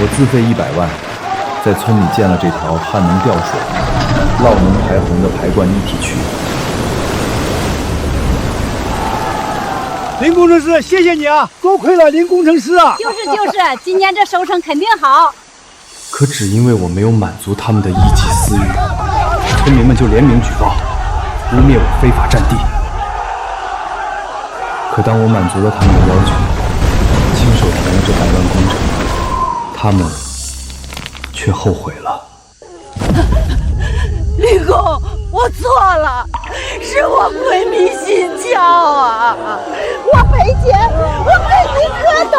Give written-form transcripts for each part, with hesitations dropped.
我自費100萬，在村裡建了這條漢能調水、涝能排洪的排灌一體渠。林工程師，謝謝你啊！多虧了林工程師啊！就是，今年这收成肯定好。可只因为我没有滿足他們的一己私欲，村民們就聯名舉報，污蔑我非法佔地。可當我滿足了他們的要求，親手填了這100萬工程，他們卻後悔了。林工，我錯了，是我鬼迷心窍啊！我賠錢，我跟您磕头，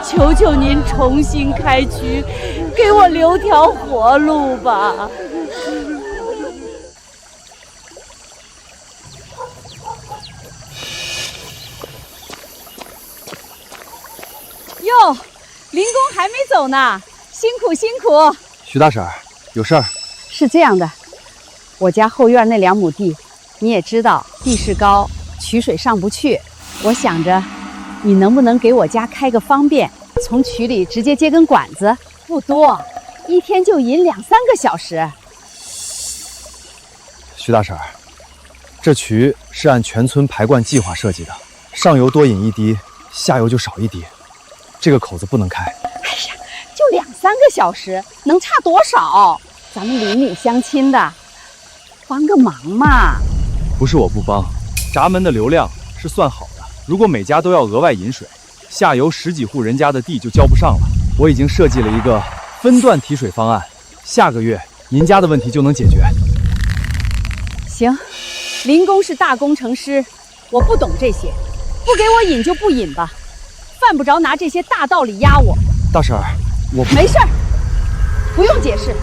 求求您重新開渠，給我留條活路吧。喲，林工還沒走呢，辛苦辛苦。徐大嬸，有事兒？是這樣的，我家後院那2畝地，你也知道地勢高，渠水上不去。我想着，你能不能給我家開個方便，從渠裡直接接根管子，不多，一天就引2-3個小時。徐大嬸，這渠是按全村排灌計劃設計的，上游多引1滴，下游就少1滴，這個口子不能開。哎呀，就2-3個小時，能差多少？咱們鄰里鄉親的，幫個忙嘛。不是我不幫，閘門的流量是算好的，如果每家都要額外引水，下游10幾戶人家的地就交不上了。我已經設計了一個分段提水方案，下個月您家的問題就能解決。行，林工是大工程師，我不懂這些，不給我引就不引吧，犯不着拿這些大道理壓我。大嬸，我沒事兒，不用解釋。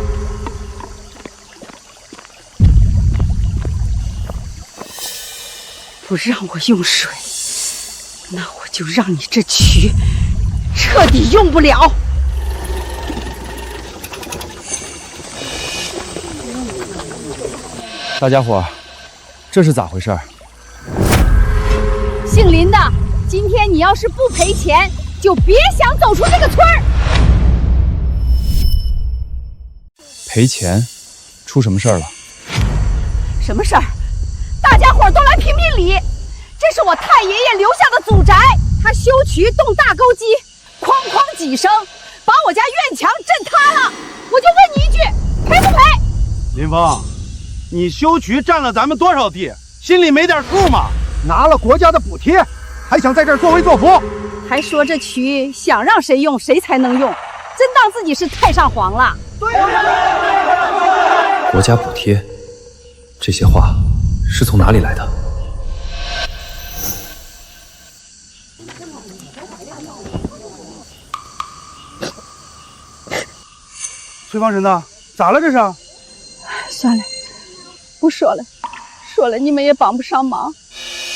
不讓我用水，那我就讓你這渠徹底用不了。大家伙，這是咋回事？姓林的，今天你要是不賠錢，就別想走出這個村兒。賠錢？出什麼事兒了？什麼事兒？大家伙都來評評理，這是我太爺爺留下的祖宅，他修渠動大溝機，哐哐幾聲，把我家院牆震塌了。我就問你一句，賠不賠？林峰，你修渠占了咱們多少地，心裡沒點數嗎？拿了國家的補貼，還想在這兒作威作福？還說這渠想讓誰用誰才能用，真當自己是太上皇了。對呀。國家補貼，這些話是從哪裡來的？崔方神呢？咋了这是？算了，不說了，說了你們也幫不上忙。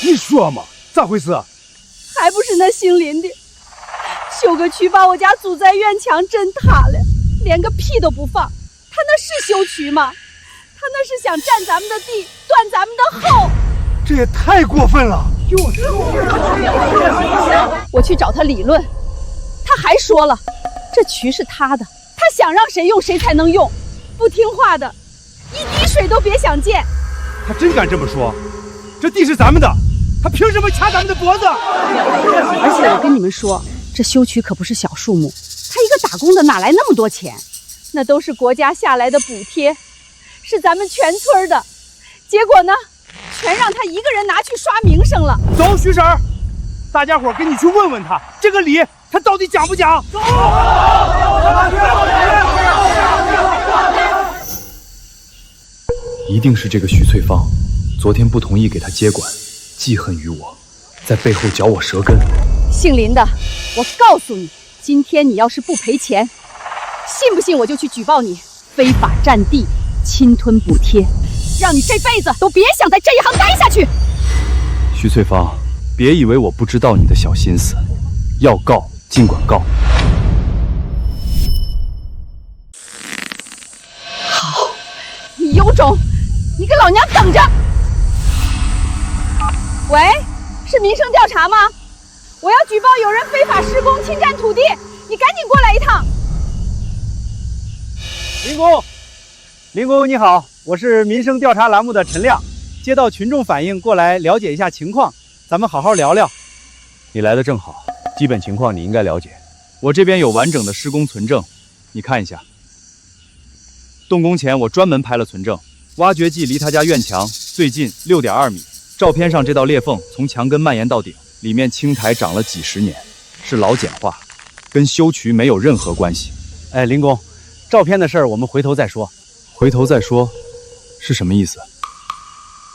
你說嘛，咋回事？還不是那姓林的，修個渠把我家祖宅院牆震塌了，連個屁都不放。他那是修渠嗎？他那是想占咱們的地，斷咱們的後。這也太過分了！我去找他理論，他還說了，這渠是他的，他想讓誰用誰才能用，不聽話的，一滴水都別想見。他真敢這麼說？這地是咱們的，他憑什麼掐咱們的脖子？而且我跟你們說，這修渠可不是小數目，他一個打工的哪來那麼多錢？那都是國家下來的補貼，是咱們全村的。結果呢，全讓他一個人拿去刷名聲了。走，徐婶兒，大家伙跟你去問問他，這個理他到底講不講？走！一定是這個徐翠芳，昨天不同意給他接管，記恨於我，在背後嚼我舌根。姓林的，我告訴你，今天你要是不賠錢，信不信我就去舉報你非法佔地、侵吞補貼，讓你這輩子都別想在這一行待下去。徐翠芳，別以為我不知道你的小心思，要告盡管告。好，你有種，你給老娘等着！喂，是民生調查嗎？我要舉報有人非法施工侵占土地，你趕緊過來一趟。林工你好，我是民生调查栏目的陈亮，接到群众反映过来了解一下情况，咱们好好聊聊。你来的正好，基本情况你应该了解。我这边有完整的施工存证，你看一下。动工前我专门拍了存证，挖掘机离他家院墙最近6.2米。照片上这道裂缝从墙根蔓延到顶，里面青苔长了几十年，是老碱化，跟修渠没有任何关系。哎，林工，照片的事儿我们回头再说。回头再说，是什么意思？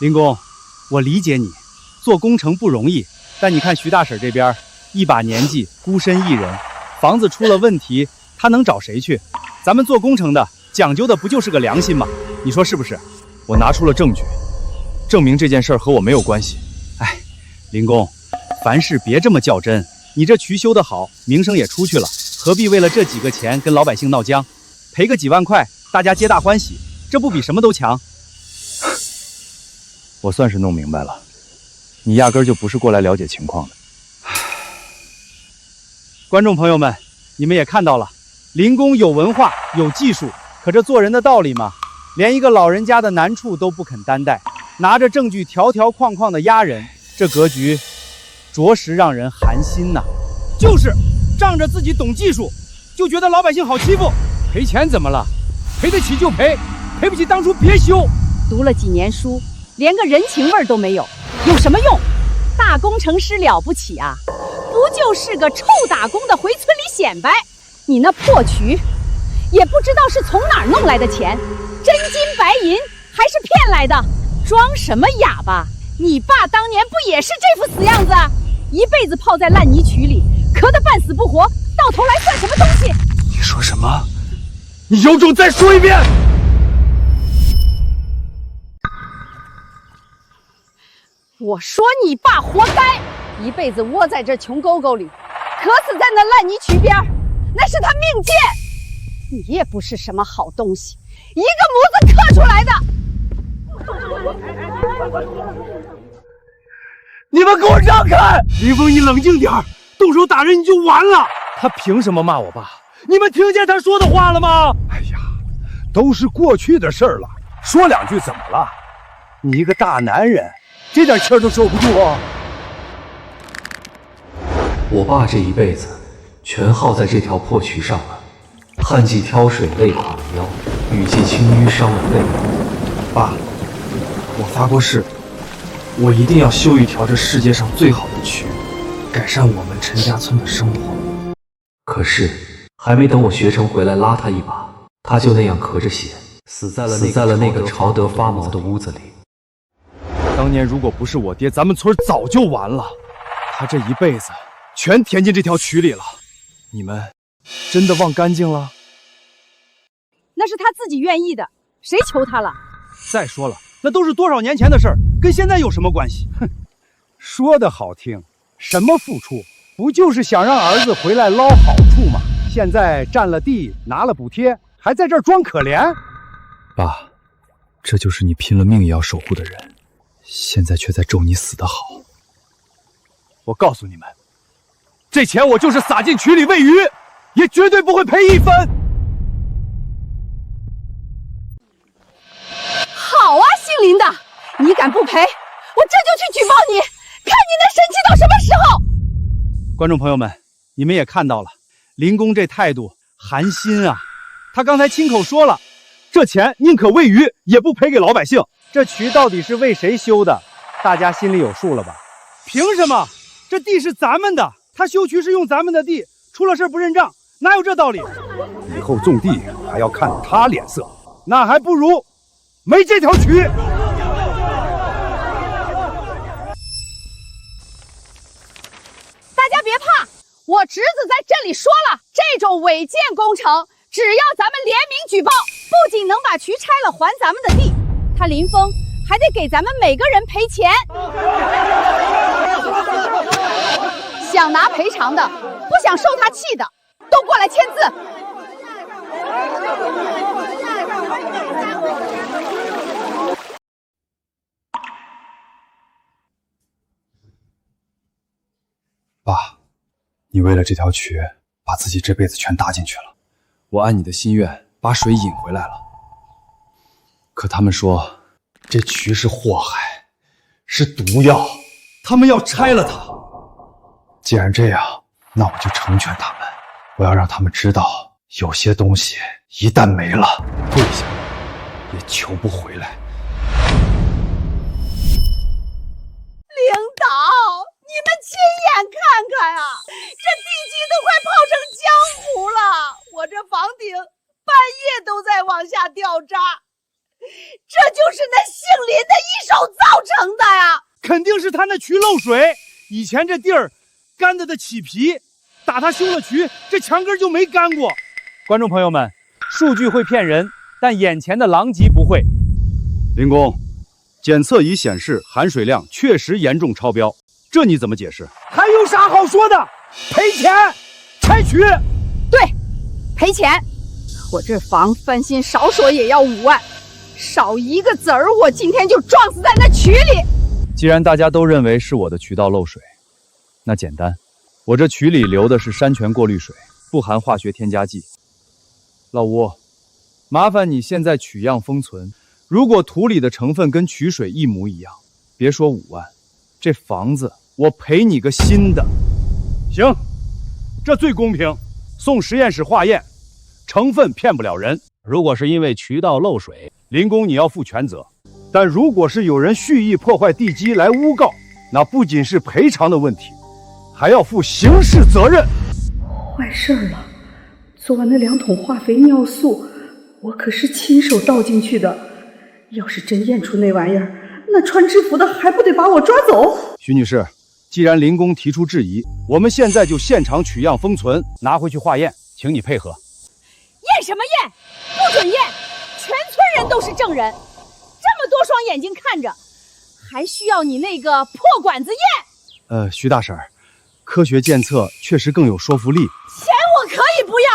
林工，我理解你，做工程不容易，但你看徐大婶这邊，一把年紀，孤身一人，房子出了問題，她能找誰去？咱們做工程的講究的不就是個良心嗎？你說是不是？我拿出了證據，證明這件事和我沒有關係。哎，林工，凡事別這麼較真。你這渠修得好，名聲也出去了，何必為了這幾個錢跟老百姓鬧僵？賠個幾萬塊，大家皆大歡喜，這不比什麼都強？我算是弄明白了，你壓根就不是過來了解情況的。觀眾朋友們，你們也看到了，林工有文化有技術，可這做人的道理嘛，連一個老人家的難處都不肯擔待，拿着證據條條框框的壓人，這格局着實讓人寒心吶。就是仗着自己懂技術，就覺得老百姓好欺負。賠錢怎麼了？賠得起就賠，賠不起當初別修。讀了幾年書，連個人情味都沒有，有什麼用？大工程師了不起啊，不就是個臭打工的回村裡顯擺？你那破渠，也不知道是從哪兒弄來的錢，真金白銀還是騙來的？裝什麼啞巴？你爸當年不也是這副死樣子？一輩子泡在爛泥渠裡，咳得半死不活，到頭來算什麼東西？你說什麼？你有種再說一遍！我說你爸活該，一輩子窩在這窮溝溝裡，渴死在那爛泥渠邊，那是他命賤。你也不是什麼好東西，一個模子刻出來的。你們給我讓開！林峰，你冷靜點，動手打人你就完了。他憑什麼罵我爸？你們聽見他說的話了嗎？哎呀，都是過去的事了，說兩句怎麼了？你一個大男人，這點氣兒都受不住啊！我爸這一輩子全耗在這條破渠上了，旱季挑水累垮了腰，雨季清淤傷了肺。爸，我發過誓，我一定要修一條這世界上最好的渠，改善我們陳家村的生活。可是還沒等我學成回來拉他一把，他就那樣咳着血死在了那個潮得發毛的屋子裡。當年如果不是我爹，咱們村早就完了。他這一輩子全填進這條渠裡了，你們真的忘乾淨了？那是他自己願意的，誰求他了？再說了，那都是多少年前的事兒，跟現在有什麼關係？哼，說得好聽，什麼付出，不就是想讓兒子回來撈好處嗎？現在占了地，拿了補貼，還在這兒裝可憐？爸，這就是你拼了命也要守護的人，現在卻在咒你死得好。我告訴你們，這錢我就是撒進渠裡餵魚，也絕對不會賠一分。好啊，姓林的，你敢不賠，我這就去舉報你，看你能生氣到什麼時候！觀眾朋友們，你們也看到了，林工這態度寒心啊！他剛才親口說了，這錢寧可餵魚，也不賠給老百姓。這渠到底是為誰修的？大家心裡有數了吧？憑什麼？這地是咱們的，他修渠是用咱們的地，出了事不認賬，哪有這道理？以後種地還要看他臉色，那還不如沒這條渠。大家別怕，我侄子在這裡說了，這種違建工程，只要咱們聯名舉報，不僅能把渠拆了還咱們的地，他林峰還得給咱們每個人賠錢。想拿賠償的，不想受他氣的，都過來簽字。爸，你為了這條渠，把自己這輩子全搭進去了。我按你的心願，把水引回来了。可他们说这渠是祸害，是毒药，他们要拆了它。既然这样，那我就成全他们。我要让他们知道，有些东西一旦没了，跪下也求不回来。领导，你们亲眼看看啊，这地基都快泡成浆糊了，我这房顶半夜都在往下掉渣，这就是那姓林的一手造成的呀！肯定是他那渠漏水，以前这地儿干的起皮，打他修了渠，这墙根就没干过。观众朋友们，数据会骗人，但眼前的狼藉不会。林工，检测仪显示含水量确實嚴重超標，這你怎麼解釋？還有啥好說的？賠錢，拆渠。對，賠錢。我這房翻新少說也要5萬，少一個子兒，我今天就撞死在那渠裡。既然大家都認為是我的渠道漏水，那簡單，我這渠裡流的是山泉過濾水，不含化學添加劑。老吳，麻煩你現在取樣封存，如果土裡的成分跟渠水一模一樣，別說5萬，這房子我賠你個新的。行，這最公平，送實驗室化驗，成分騙不了人。如果是因為渠道漏水，林工你要負全責。但如果是有人蓄意破壞地基來誣告，那不僅是賠償的問題，還要負刑事責任。壞事了，昨晚那2桶化肥尿素，我可是親手倒進去的。要是真驗出那玩意兒，那穿制服的還不得把我抓走？徐女士，既然林工提出質疑，我們現在就現場取樣封存，拿回去化驗，請你配合。驗什麼驗？不准驗！全村人都是證人，這麼多雙眼睛看着，還需要你那個破管子驗？徐大嬸，科學檢測確實更有說服力。錢我可以不要，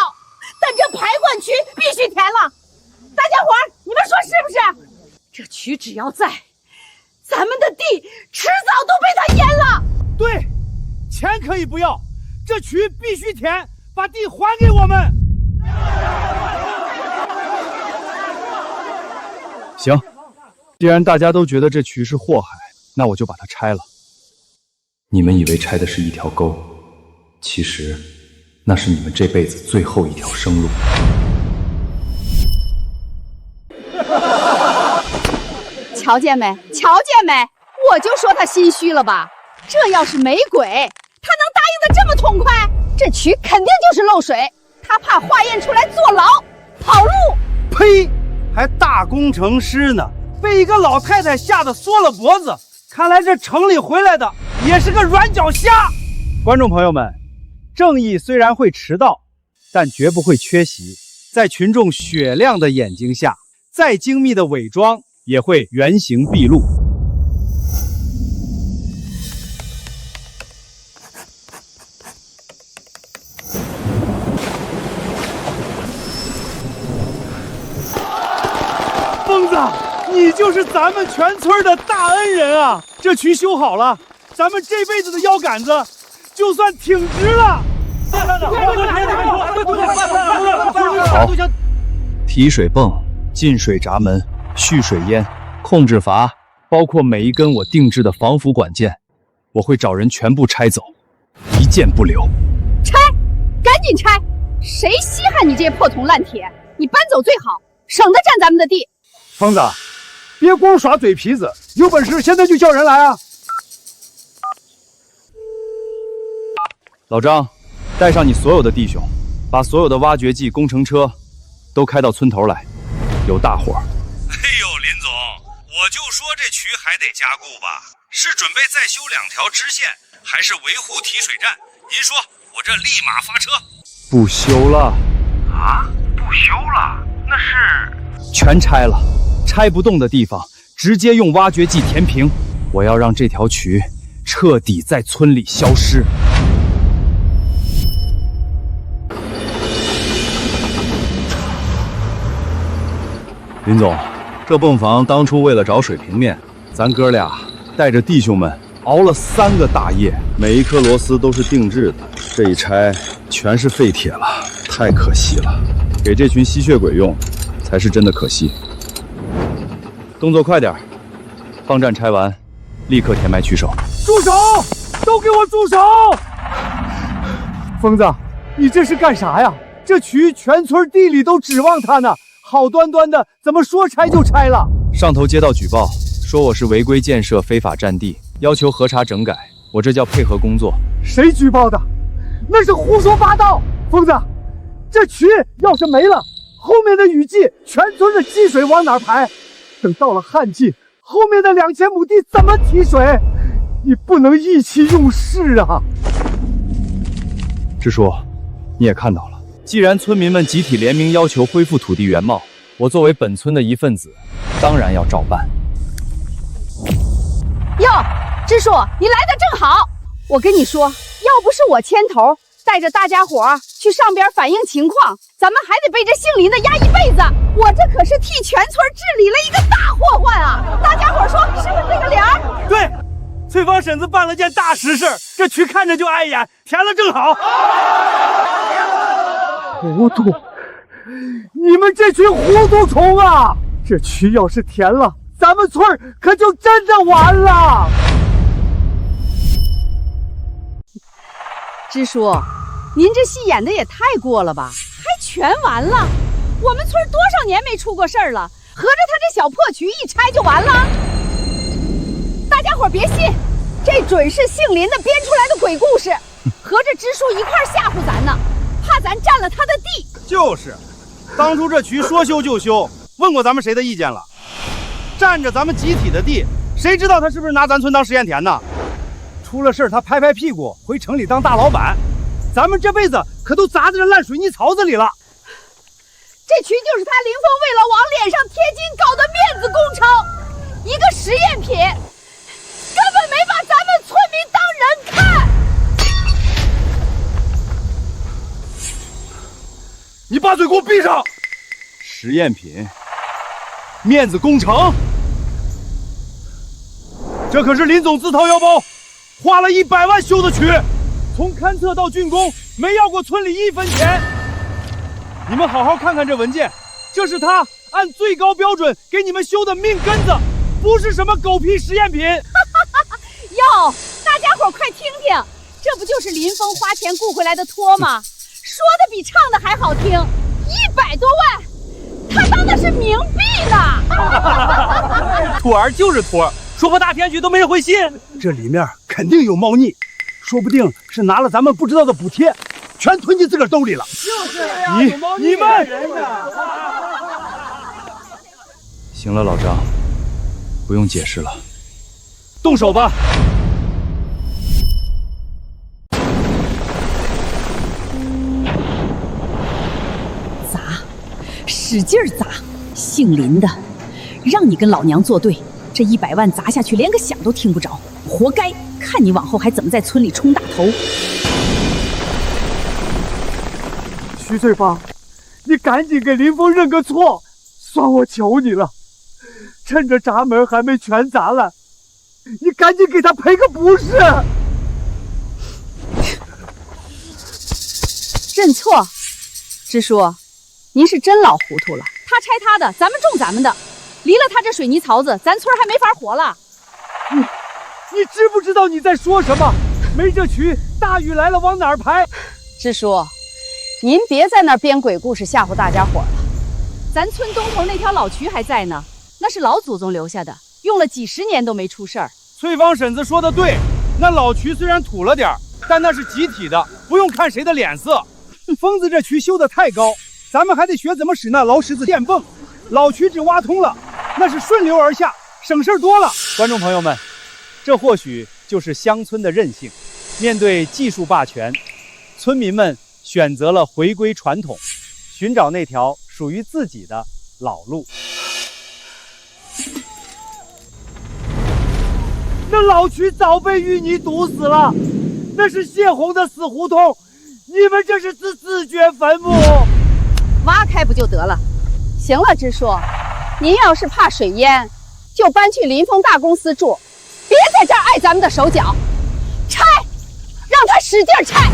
但這排灌渠必須填了。大家伙兒，你們說是不是？這渠只要在，咱們的地遲早都被它淹了。對，錢可以不要，這渠必須填，把地還給我們。行，既然大家都覺得這渠是禍害，那我就把它拆了。你們以為拆的是一條溝，其實那是你們這輩子最後一條生路。瞧見沒？瞧見沒？我就說他心虛了吧。這要是沒鬼，他能答應的這麼痛快？這渠肯定就是漏水，他怕化驗出來坐牢跑路。呸！還大工程師呢，被一個老太太嚇得縮了脖子。看來這城裡回來的也是個軟腳蝦。觀眾朋友們，正義雖然會遲到，但絕不會缺席。在群眾雪亮的眼睛下，再精密的偽裝也會原形畢露。疯子，你就是咱們全村的大恩人啊！這渠修好了，咱們這輩子的腰桿子就算挺直了。好，提水泵、進水閘門、蓄水淹、控制閥，包括每一根我定制的防腐管件，我會找人全部拆走，一件不留。拆，趕緊拆！誰稀罕你這些破銅爛鐵？你搬走最好，省得占咱們的地。瘋子，別光耍嘴皮子，有本事現在就叫人來啊！老張，帶上你所有的弟兄，把所有的挖掘機、工程車都開到村頭來，有大活。哎呦，林總，我就說這渠還得加固吧？是準備再修2條支線，還是維護提水站？您說，我這立馬發車。不修了啊？不修了？那是全拆了，拆不動的地方直接用挖掘機填平。我要讓這條渠徹底在村裡消失。林總，這泵房當初為了找水平面，咱哥倆帶着弟兄們熬了3個大夜，每一顆螺絲都是定制的，這一拆全是廢鐵了，太可惜了。給這群吸血鬼用，才是真的可惜。動作快點，方站拆完，立刻填埋渠手。住手！都給我住手！疯子，你這是幹啥呀？這渠全村地里都指望他呢，好端端的怎麼說拆就拆了？上頭接到舉報，說我是違規建設、非法占地，要求核查整改。我這叫配合工作。誰舉報的？那是胡說八道！瘋子，這渠要是沒了，後面的雨季全村的積水往哪排？等到了旱季，後面的2000亩地怎麼提水？你不能意气用事啊！支书，你也看到了，既然村民们集体联名要求恢復土地原貌，我作為本村的一份子，當然要照辦。喲，支書，你来得正好。我跟你說，要不是我牵头，带着大家伙去上边反映情况，咱们還得被這姓林的壓一輩子。我這可是替全村治理了一個大禍患啊！大家伙說是不是這個理兒？對，翠芳嬸子辦了件大實事，這渠看着就礙眼，填了正好。糊塗！你們這群糊塗蟲啊！這渠要是填了，咱們村可就真的完了。支書，您這戲演的也太過了吧？還全完了？我們村多少年沒出過事兒了，合着他這小破渠一拆就完了？大家伙別信，這準是姓林的編出來的鬼故事，合着支書一塊嚇唬咱呢，怕咱占了他的地。就是，當初這渠說修就修，問過咱們誰的意見了？占着咱們集體的地，誰知道他是不是拿咱村當實驗田呢？出了事他拍拍屁股回城裡當大老板，咱們這輩子可都砸在這爛水泥槽子裡了。這渠就是他林峰為了往臉上貼金搞的面子工程，一個實驗品，根本沒把咱們村民當人看。你把嘴給我閉上！實驗品，面子工程，這可是林總自掏腰包，花了100萬修的渠，從勘測到竣工，沒要過村裡1分錢。你們好好看看這文件，這是他按最高標準給你們修的命根子，不是什麼狗屁實驗品。喲，大家伙快聽聽，這不就是林峰花錢雇回來的托嗎？說的比唱的還好聽，100多萬，他當的是冥幣呢。托兒就是托，說破大天去都沒人會信。這裡面肯定有貓膩，說不定是拿了咱們不知道的補貼，全吞進自個兒兜裡了。就是呀，你們行了，老張，不用解釋了，動手吧。砸，使勁砸！姓林的，讓你跟老娘作對，這100萬砸下去，連個響都聽不着，活該！看你往後還怎麼在村裡衝大頭。徐翠芳，你趕緊給林峰認個錯，算我求你了，趁着閘門還沒全砸爛，你趕緊給他賠個不是。認錯，支書，您是真老糊塗了。他拆他的，咱們種咱們的，離了他這水泥槽子，咱村還沒法活了。你知不知道你在說什麼？沒這渠，大雨來了往哪兒排？支書，您別在那兒編鬼故事嚇唬大家伙了。咱村東頭那條老渠還在呢，那是老祖宗留下的，用了幾十年都沒出事兒。翠芳嬸子說的對，那老渠雖然土了點，但那是集體的，不用看誰的臉色。瘋子這渠修得太高，咱們還得學怎麼使那勞什子電泵。老渠只挖通了，那是順流而下，省事多了。觀眾朋友們，這或許就是鄉村的韌性。面對技術霸權，村民們選擇了回歸傳統，尋找那條屬於自己的老路。那老渠早被淤泥堵死了，那是泄洪的死胡同，你們這是自掘墳墓。挖開不就得了？行了，支書，您要是怕水淹，就搬去林峰大公司住，別在這兒礙咱們的手腳。拆，讓他使勁拆。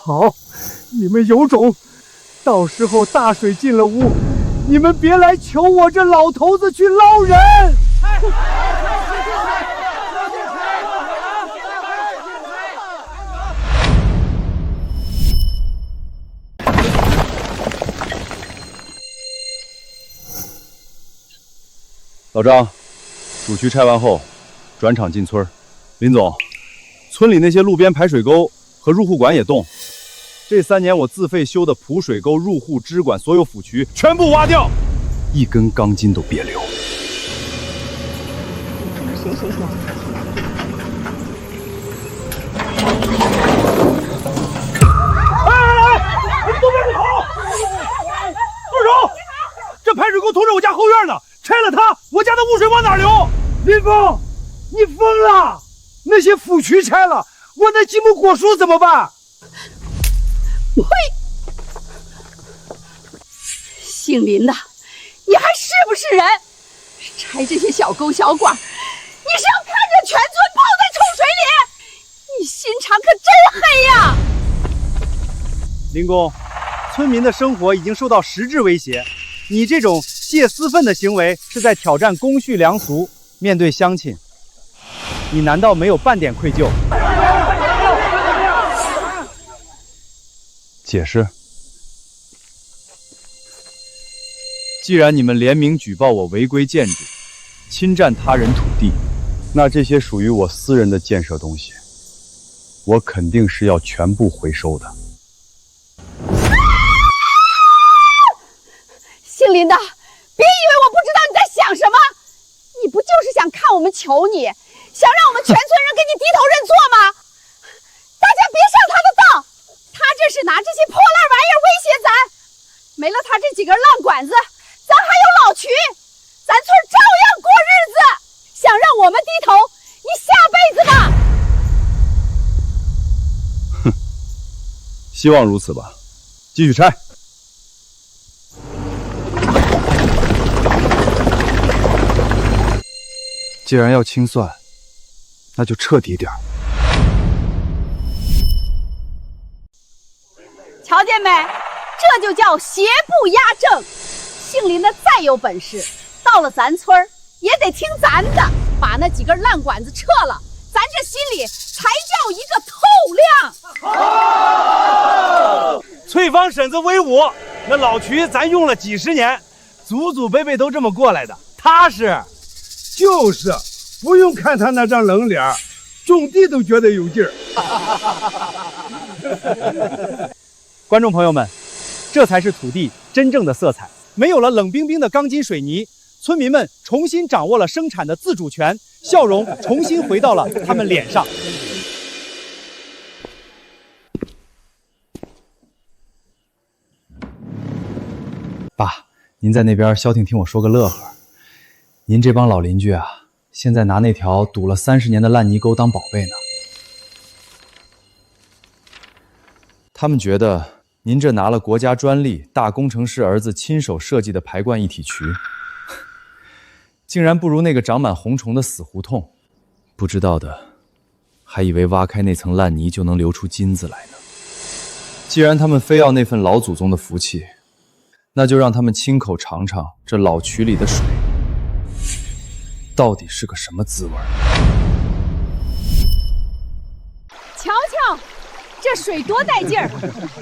好，你们有种！到时候大水进了屋，你们别来求我这老头子去捞人。老张，主渠拆完后，转场进村。林总，村里那些路边排水沟和入户管也动。这3年我自费修的普水沟、入户支管所有腐渠全部挖掉，一根钢筋都别留。行。你们都别跑！住手！这排水沟通着我家后院呢，拆了它，我家的污水往哪流？林峰，你疯了！那些腐渠拆了，我那几亩果树怎么办？呸！姓林的，你还是不是人？拆这些小沟小管，你是要看着全村泡在臭水里？你心肠可真黑呀！林公，村民的生活已经受到实质威胁，你这种泄私愤的行为是在挑战公序良俗。面对乡亲，你难道没有半点愧疚？解释。既然你们联名举报我違規建築，侵占他人土地，那這些屬於我私人的建設東西，我肯定是要全部回收的。姓林的，別以為我不知道你在想什麼，你不就是想看我們求你，想讓我們全村人給你低頭認錯嗎？大家別上他的當，他這是拿這些破爛玩意兒威脅咱，沒了他這幾根爛管子，咱還有老渠，咱村照樣過日子。想讓我們低頭，你下輩子吧。哼，希望如此吧。繼續拆。既然要清算，那就徹底點兒。瞧見沒？這就叫邪不壓正。姓林的再有本事，到了咱村兒也得聽咱的，把那幾根爛管子撤了，咱這心裡才叫一個透亮。翠芳嬸子威武，那老渠咱用了幾十年，祖祖輩輩都這麼過來的，踏實。就是，不用看他那張冷臉，種地都覺得有勁兒。觀眾朋友們，這才是土地真正的色彩。沒有了冷冰冰的鋼筋水泥，村民們重新掌握了生產的自主權，笑容重新回到了他們臉上。爸，您在那邊消停聽我說個樂呵。您這幫老鄰居啊，現在拿那條堵了30年的爛泥溝當寶貝呢。他們覺得您這拿了國家專利、大工程師兒子親手設計的排灌一體渠，竟然不如那個長滿紅蟲的死胡同。不知道的，還以為挖開那層爛泥就能流出金子來呢。既然他們非要那份老祖宗的福氣，那就讓他們親口嘗嘗這老渠裡的水到底是個什麼滋味。瞧瞧，這水多帶勁兒！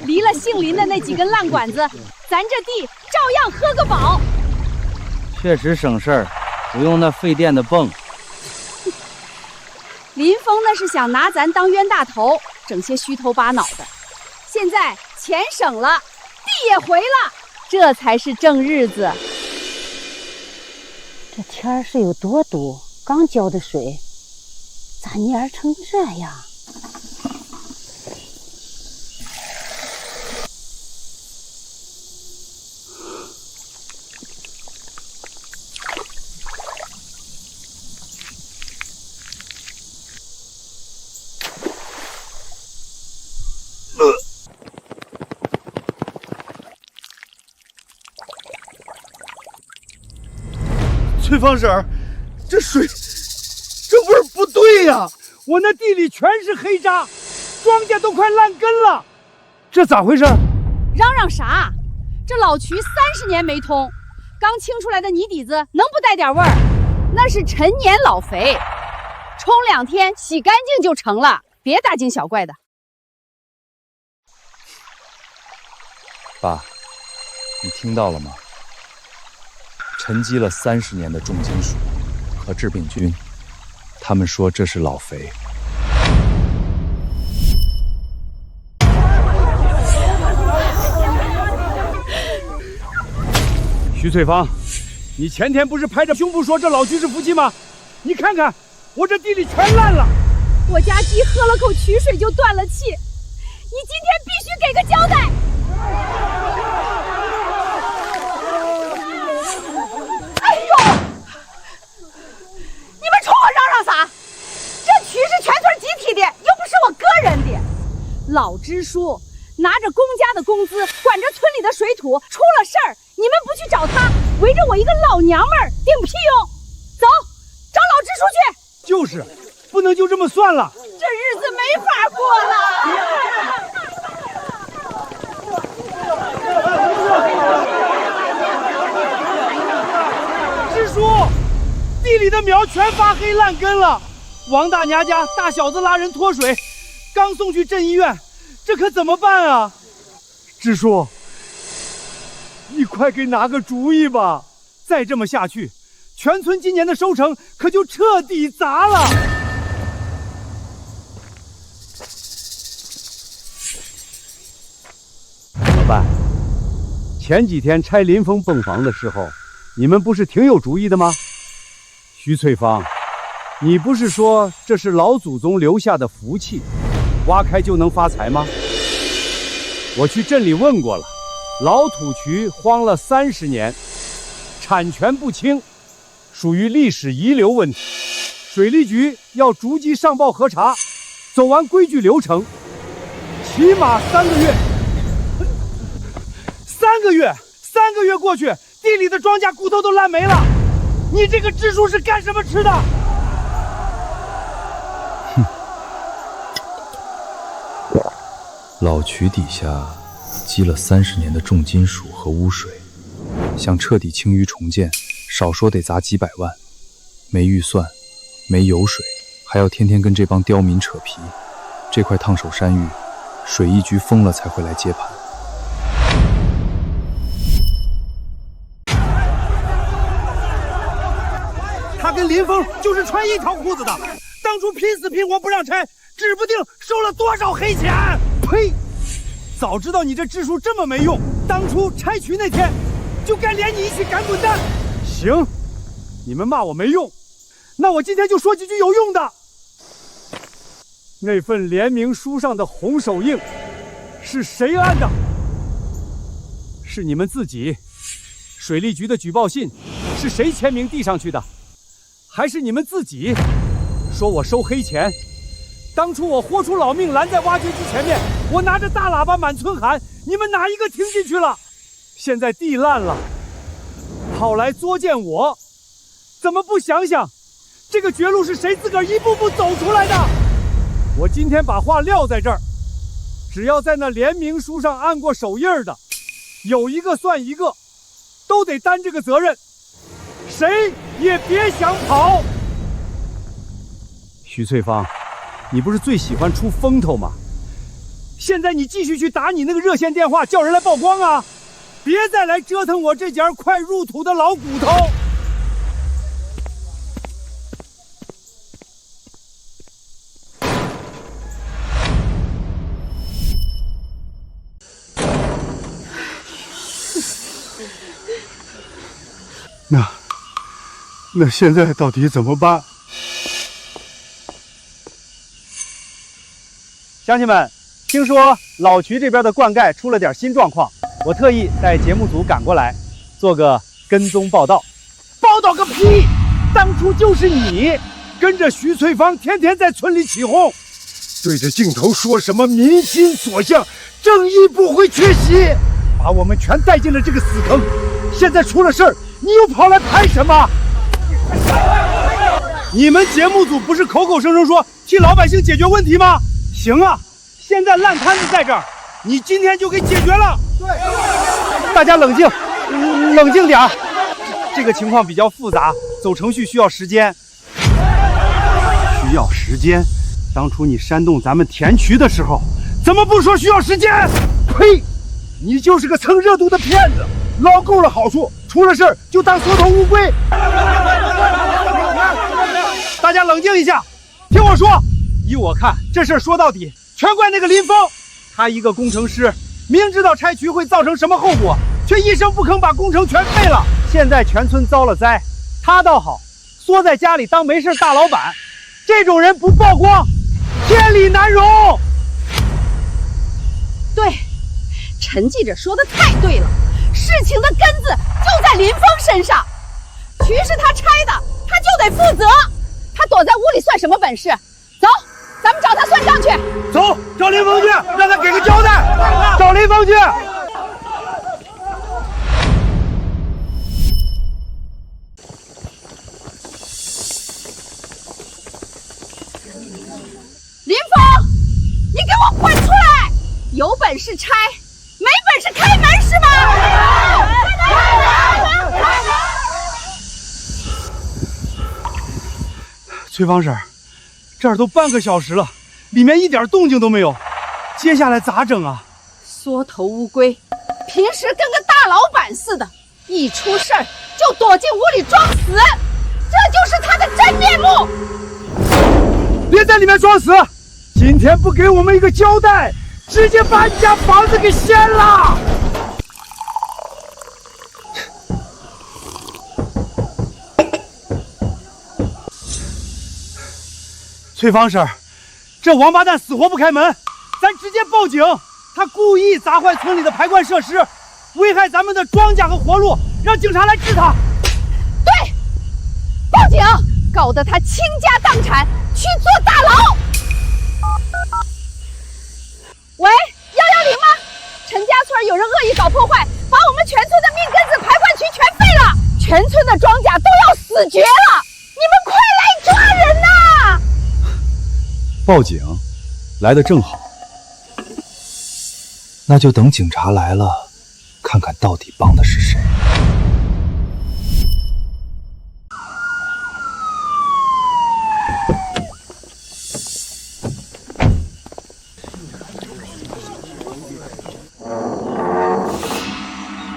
離了姓林的那幾根爛管子，咱這地照樣喝個飽。確實省事兒，不用那費電的泵。林峰那是想拿咱當冤大頭，整些虛頭巴腦的。現在錢省了，地也回了，這才是正日子。這天是有多堵，剛澆的水咋蔫成這樣？翠芳婶儿，这水这地呀！我那地裡全是黑渣，庄稼都快烂根了。这咋回事？嚷嚷啥？这老渠30年没通，刚清出来的泥底子能不带点味儿？那是陈年老肥，冲2天洗干净就成了，别大惊小怪的。爸，你听到了吗？沉积了30年的重金属和致病菌，他们说这是老肥。徐翠芳，你前天不是拍着胸脯说这老渠是福气吗？你看看，我这地里全烂了。我家鸡喝了口渠水就断了气，你今天必须给个交代。哎呦！你们冲我嚷嚷啥？这渠是全村集体的，又不是我个人的。老支书拿着公家的工资，管着村里的水土，出了事儿，你们不去找他，围着我一个老娘们儿顶屁用？走，找老支书去。就是，不能就这么算了。这日子没法过了。支书，地里的苗全发黑烂根了。王大娘家大小子拉人脱水，刚送去镇医院，这可怎么办啊？支书，你快给拿个主意吧！再这么下去，全村今年的收成可就彻底砸了。怎么办？前几天拆林峰泵房的时候，你们不是挺有主意的吗？徐翠芳，你不是说这是老祖宗留下的福气，挖开就能发财吗？我去镇里问过了，老土渠荒了30年，产权不清，屬於歷史遺留問題。水利局要逐級上報核查，走完規矩流程，起碼3個月。3個月過去，地裡的莊稼骨頭都爛沒了。你這個支書是幹什麼吃的？老渠底下積了30年的重金屬和污水，想徹底清淤重建，少說得砸幾百萬，沒預算，沒油水，還要天天跟這幫刁民扯皮。這塊燙手山芋，水利局瘋了才會來接盤。他跟林峰就是穿一條褲子的，當初拼死拼活不讓拆，指不定收了多少黑錢。呸！早知道你這支書這麼沒用，當初拆渠那天就該連你一起趕滾蛋。行，你們罵我沒用，那我今天就說幾句有用的。那份聯名書上的紅手印是誰按的？是你們自己。水利局的舉報信是誰簽名遞上去的？還是你們自己說我收黑錢？當初我豁出老命攔在挖掘機前面，我拿着大喇叭滿村喊，你們哪一個聽進去了？現在地爛了，跑來作踐我，怎麼不想想這個絕路是誰自個兒一步步走出來的？我今天把話撂在這兒，只要在那聯名書上按過手印的，有一個算一個，都得擔這個責任，誰也別想跑。徐翠芳，你不是最喜歡出風頭嗎？現在你繼續去打你那個熱線電話，叫人來曝光啊！別再來折騰我這截快入土的老骨頭。那現在到底怎麼辦？鄉親們，聽說老渠這邊的灌溉出了點新狀況，我特意帶節目組趕過來，做個跟蹤報道。報道個屁！當初就是你跟着徐翠芳天天在村裡起哄，對着鏡頭說什麼民心所向，正義不會缺席，把我們全帶進了這個死坑。現在出了事兒，你又跑來拍什麼？你们节目組不是口口聲聲說替老百姓解決問題嗎？行啊，現在爛攤子在這兒，你今天就給解決了。對，大家冷靜，冷靜點兒。這個情況比較複雜，走程序需要時間。需要時間？當初你煽動咱們填渠的時候，怎麼不說需要時間？呸！你就是個蹭熱度的騙子，撈夠了好處，出了事兒就當縮頭烏龜。大家冷靜一下，聽我說。依我看，這事兒說到底，全怪那個林峰。他一個工程師，明知道拆渠會造成什麼後果，卻一聲不吭把工程全廢了。現在全村遭了災，他倒好，縮在家裡當沒事大老闆。這種人不曝光，天理難容。對，陳記者說的太對了，事情的根子就在林峰身上。渠是他拆的，他就得負責。他躲在屋裡算什麼本事？走，咱們找他算賬去。走，找林峰去，讓他給個交代。找林峰去。林峰，你給我滾出來！有本事拆，沒本事開門是嗎？崔芳嬸，這兒都半個小時了，裡面一點動靜都沒有，接下來咋整啊？縮頭烏龜，平時跟個大老闆似的，一出事兒就躲進屋裡裝死，這就是他的真面目。別在裡面裝死，今天不給我們一個交代，直接把你家房子給掀了。崔芳嬸，這王八蛋死活不開門，咱直接報警。他故意砸壞村裡的排灌設施，危害咱們的莊稼和活路，讓警察來治他。對，報警，搞得他傾家蕩產，去坐大牢。喂，110嗎？陳家村有人惡意搞破壞，把我們全村的命根子排灌渠全廢了，全村的莊稼都要死絕了，你們快來抓人吶！報警，來得正好。那就等警察來了，看看到底幫的是誰。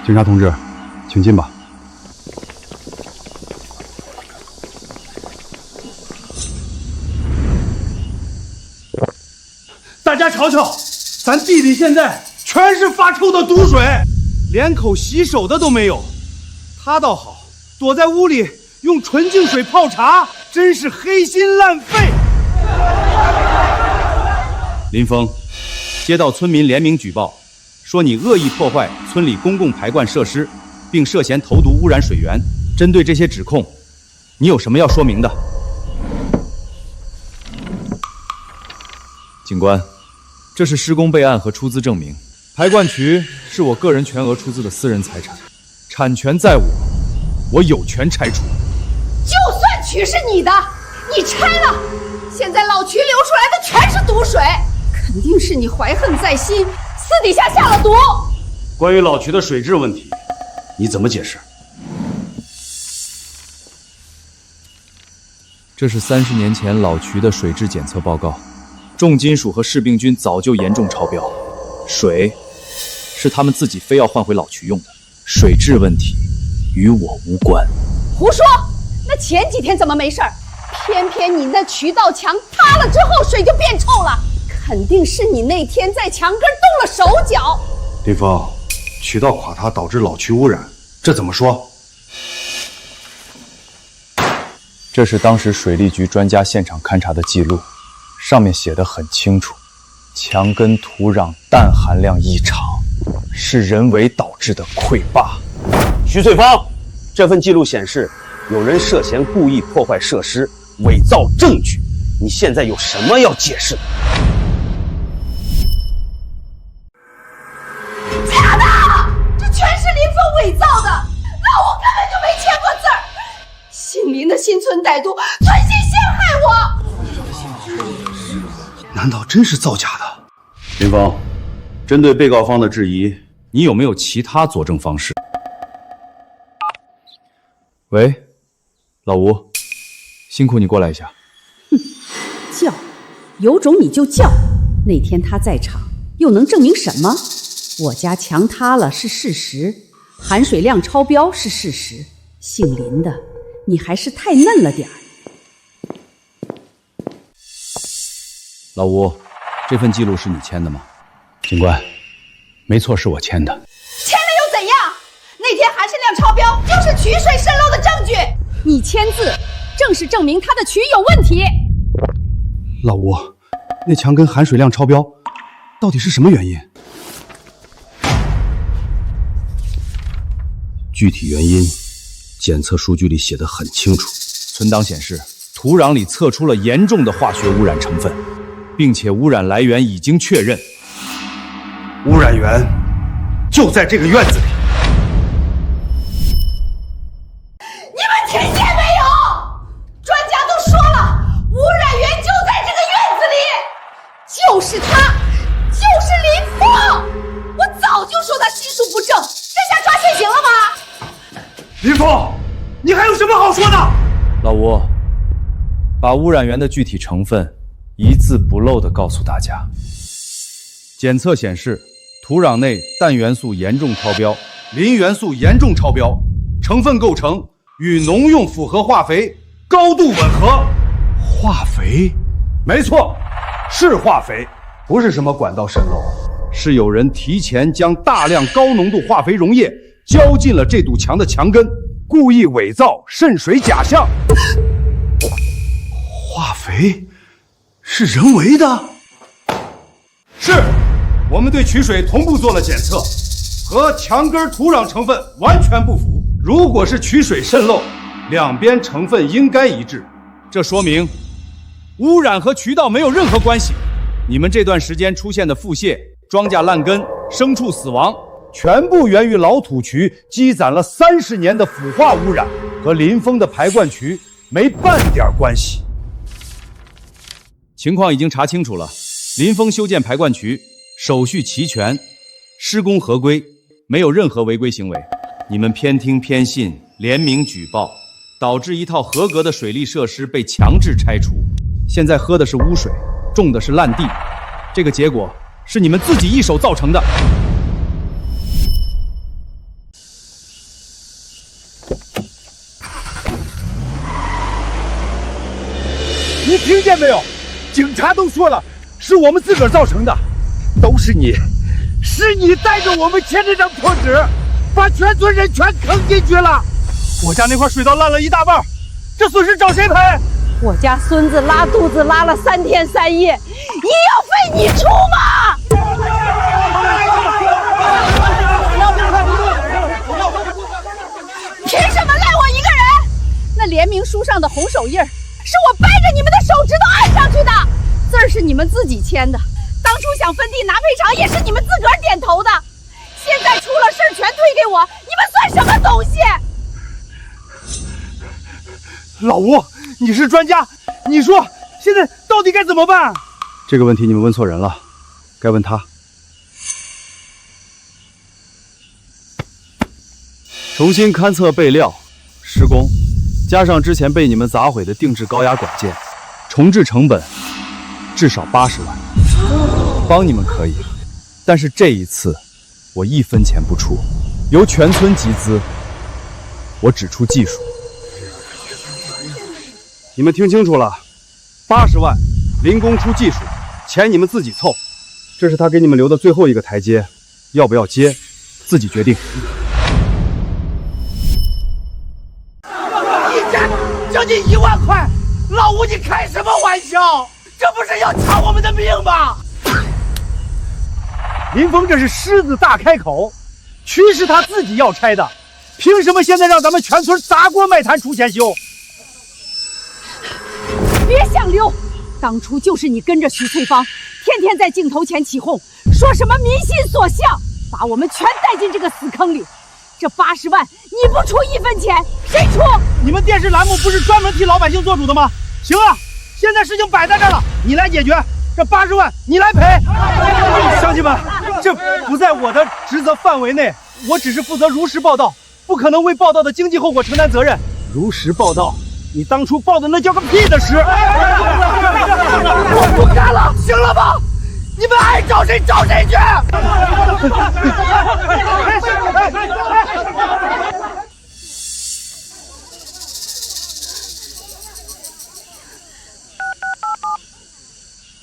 警察同志，請進吧。大家瞧瞧，咱地裡現在全是發臭的毒水，連口洗手的都沒有。他倒好，躲在屋裡用純淨水泡茶，真是黑心爛肺。林峰，接到村民聯名舉報，說你惡意破壞村裡公共排灌設施，並涉嫌投毒污染水源。針對這些指控，你有什麼要說明的？警官，這是施工備案和出資證明。排灌渠是我個人全額出資的私人財產，產權在我，我有權拆除。就算渠是你的，你拆了，現在老渠流出來的全是毒水，肯定是你懷恨在心，私底下下了毒。關於老渠的水質問題，你怎麼解釋？這是30年前老渠的水質檢測報告，重金屬和致病菌早就嚴重超標，水是他們自己非要換回老渠用的，水質問題與我無關。胡說！那前幾天怎麼沒事兒？偏偏你那渠道牆塌了之後，水就變臭了，肯定是你那天在牆根動了手腳。林峰，渠道垮塌導致老渠污染，這怎麼說？這是當時水利局專家現場勘查的記錄，上面寫得很清楚，牆根土壤氮含量異常，是人為導致的潰壩。徐翠芳，這份記錄顯示，有人涉嫌故意破壞設施，偽造證據。你現在有什麼要解釋的？假的！這全是林峰偽造的，老吳根本就沒簽過字兒。姓林的心存歹毒，存心我！难道真是造假的？林峰，针对被告方的质疑，你有没有其他佐证方式？喂，老吴，辛苦你过来一下。叫，有种你就叫。那天他在场，又能证明什么？我家墙塌了是事实，含水量超标是事实。姓林的，你还是太嫩了点儿。老吴，这份记录是你签的吗？警官，没錯，是我簽的。签了又怎樣？那天含水量超標就是取水滲漏的證據，你簽字正是證明他的渠有問題。老吴，那墙根含水量超標，到底是什麼原因？具体原因，检測數據裡寫得很清楚。存檔顯示，土壤裡測出了嚴重的化學污染成分，並且污染來源已經確認。污染源就在這個院子裡。你們聽見沒有？專家都說了，污染源就在這個院子裡，就是他，就是林峰。我早就說他心術不正，这下抓现行了吧？林峰，你還有什麼好說的？老吳，把污染源的具體成分一字不漏地告訴大家。檢測顯示，土壤內氮元素嚴重超標，磷元素嚴重超標，成分構成與農用複合化肥高度吻合。化肥？沒錯，是化肥，不是什麼管道滲漏，是有人提前將大量高濃度化肥溶液澆進了這堵牆的牆根，故意偽造滲水假象。化肥是人為的？是，我們對取水同步做了檢測，和牆根土壤成分完全不符。如果是取水滲漏，兩邊成分應該一致，這說明污染和渠道沒有任何關係。你們這段時間出現的腹瀉、莊稼爛根、牲畜死亡，全部源於老土渠積攢了30年的腐化污染，和林峰的排灌渠沒半點關係。情況已經查清楚了，林峰修建排灌渠手續齊全，施工合規，沒有任何違規行為。你們偏聽偏信，聯名舉報，導致一套合格的水利設施被強制拆除。現在喝的是污水，種的是爛地，這個結果是你們自己一手造成的。你聽見沒有？警察都說了，是我們自個兒造成的，都是你，是你帶着我們簽這張破紙，把全村人全坑進去了。我家那塊水道爛了一大半，這損失找誰賠？我家孫子拉肚子拉了3天3夜，醫藥費你出嗎？憑什麼賴我一個人？那聯名書上的紅手印是我掰着你們的手指頭按上去的，字兒是你們自己簽的，當初想分地拿賠償也是你們自個兒點頭的，現在出了事兒全推給我，你們算什麼東西？老吳，你是專家，你說現在到底該怎麼辦？這個問題你們問錯人了，該問他。重新勘測備料、施工，加上之前被你們砸毀的定制高壓管件，重置成本至少80萬。幫你們可以，但是這一次我1分錢不出，由全村集資，我只出技術。你們聽清楚了，80萬，林工出技術，錢你們自己湊，這是他給你們留的最後一個台階，要不要接，自己決定。一家將近1萬塊，老吳你開什麼玩笑？這不是要搶我們的命嗎？林峰這是獅子大開口，渠是他自己要拆的，憑什麼現在讓咱們全村砸鍋賣炭出錢修？別想溜！當初就是你跟着徐翠芳，天天在鏡頭前起哄，說什麼民心所向，把我們全帶進這個死坑裡。這80萬你不出1分錢，誰出？你們電視欄目不是專門替老百姓做主的嗎？行啊，现在事情摆在这儿了，你来解决。这80万你来赔。乡亲们，这不在我的职责范围内，我只是负责如实报道，不可能为报道的经济后果承担责任。如实报道，你当初报的那叫个屁的实！我不干了，行了吧？你们爱找谁找谁去！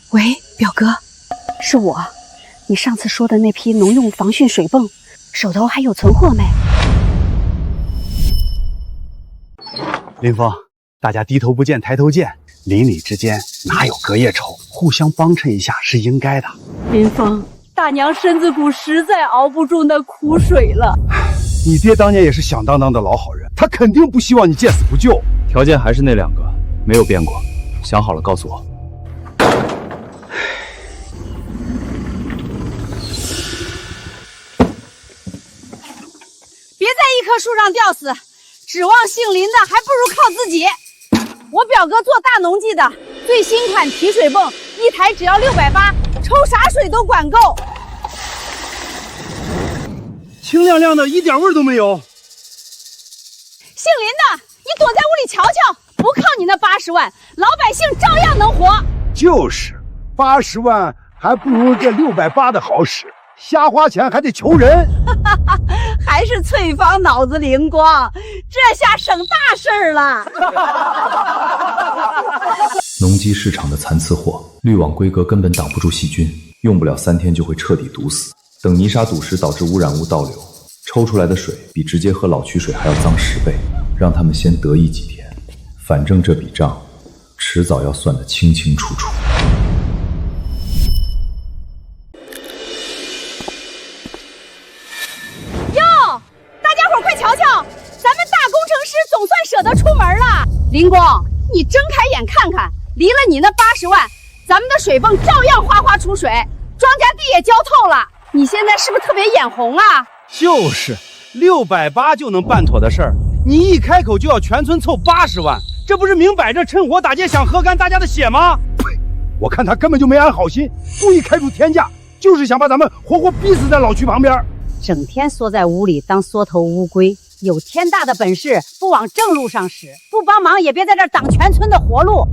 喂，表哥，是我。你上次说的那批农用防汛水泵，手头还有存货没？林峰，大家低头不见抬头见，邻里之间哪有隔夜仇？互相帮衬一下是应该的。林峰，大娘身子骨实在熬不住那苦水了。你爹当年也是响当当的老好人，他肯定不希望你见死不救。条件还是那2个，没有变过。想好了告诉我。别在一棵树上吊死，指望姓林的还不如靠自己。我表哥做大农技的，最新款提水泵一台只要680，抽啥水都管够。清亮亮的，一点味儿都没有。姓林的，你躲在屋里瞧瞧，不靠你那80万，老百姓照样能活。就是，80万还不如这680的好使，瞎花钱还得求人。还是翠芳脑子灵光，这下省大事儿了。农机市场的残次货，濾网规格根本挡不住细菌，用不了3天就会彻底毒死。等泥沙赌石导致污染物倒流，抽出来的水比直接喝老渠水还要脏10倍。让他们先得意几天，反正这筆賬遲早要算得清清楚楚。瞧瞧，咱们大工程师总算舍得出门了。林工，你睁开眼看看，离了你那80万，咱们的水泵照样哗哗出水，庄稼地也浇透了。你现在是不是特别眼红啊？就是680就能办妥的事儿，你一开口就要全村凑80万，这不是明摆着趁火打劫，想喝干大家的血吗？呸！我看他根本就没安好心，故意开出天价，就是想把咱们活活逼死在老区旁边。整天缩在屋里当缩头乌龟，有天大的本事不往正路上使，不帮忙也别在这儿挡全村的活路。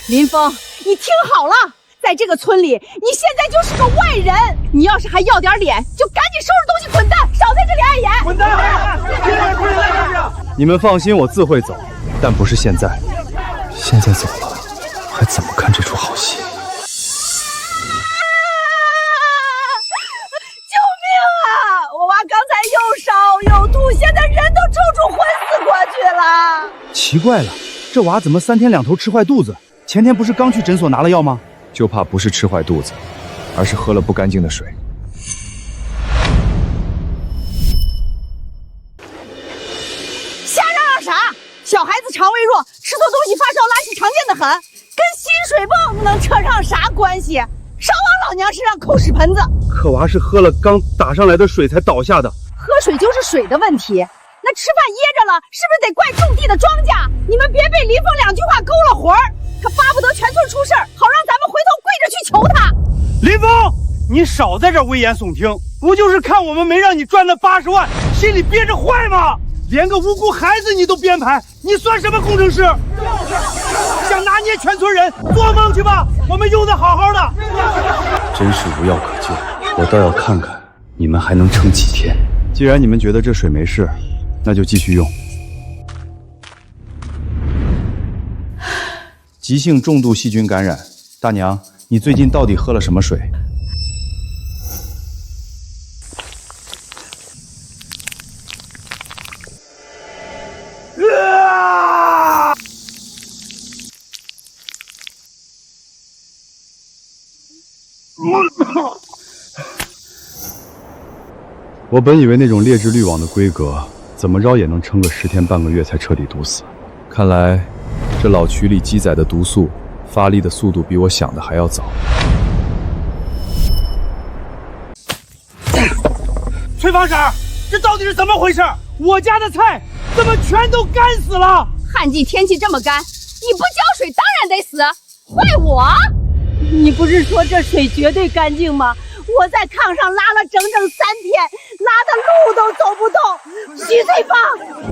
林峰，你听好了，在这个村里，你现在就是个外人，你要是还要点脸，就赶緊收拾東西滾蛋，少在這裡礙眼。滾蛋！你們放心，我自會走，但不是現在。現在走了，還怎麼看這出好戲？剛才又燒又吐，現在人都抽出昏死過去了。奇怪了，這娃怎麼3天2頭吃壞肚子？前天不是剛去診所拿了藥嗎？就怕不是吃壞肚子，而是喝了不乾淨的水。瞎嚷嚷啥？小孩子腸胃弱，吃錯東西發燒拉稀常見的很，跟新水泵能扯上啥關係？少往老娘身上扣屎盆子！可娃是喝了剛打上來的水才倒下的，喝水就是水的問題。那吃飯噎着了，是不是得怪種地的莊稼？你們別被林峰2句話勾了魂兒，他巴不得全村出事兒，好讓咱們回頭跪着去求他。林峰，你少在這危言聳聽，不就是看我們沒讓你賺那80萬，心裡憋着壞嗎？連個無辜孩子你都編排，你算什麼工程師？想拿捏全村人，做夢去吧！我們用得好好的。真是無藥可救，我倒要看看你們還能撐幾天。既然你們覺得這水沒事，那就繼續用。急性重度細菌感染，大娘，你最近到底喝了什麼水？我本以為那種劣質濾網的規格，怎麼着也能撐個10天半個月才徹底毒死。看來，這老渠裡積載的毒素發力的速度比我想的還要早。翠芳嬸，這到底是怎麼回事？我家的菜怎麼全都乾死了？旱季天气這麼乾，你不澆水當然得死，怪我？你不是說這水絕對乾淨嗎？我在炕上拉了整整3天，拉的路都走不动。徐翠芳，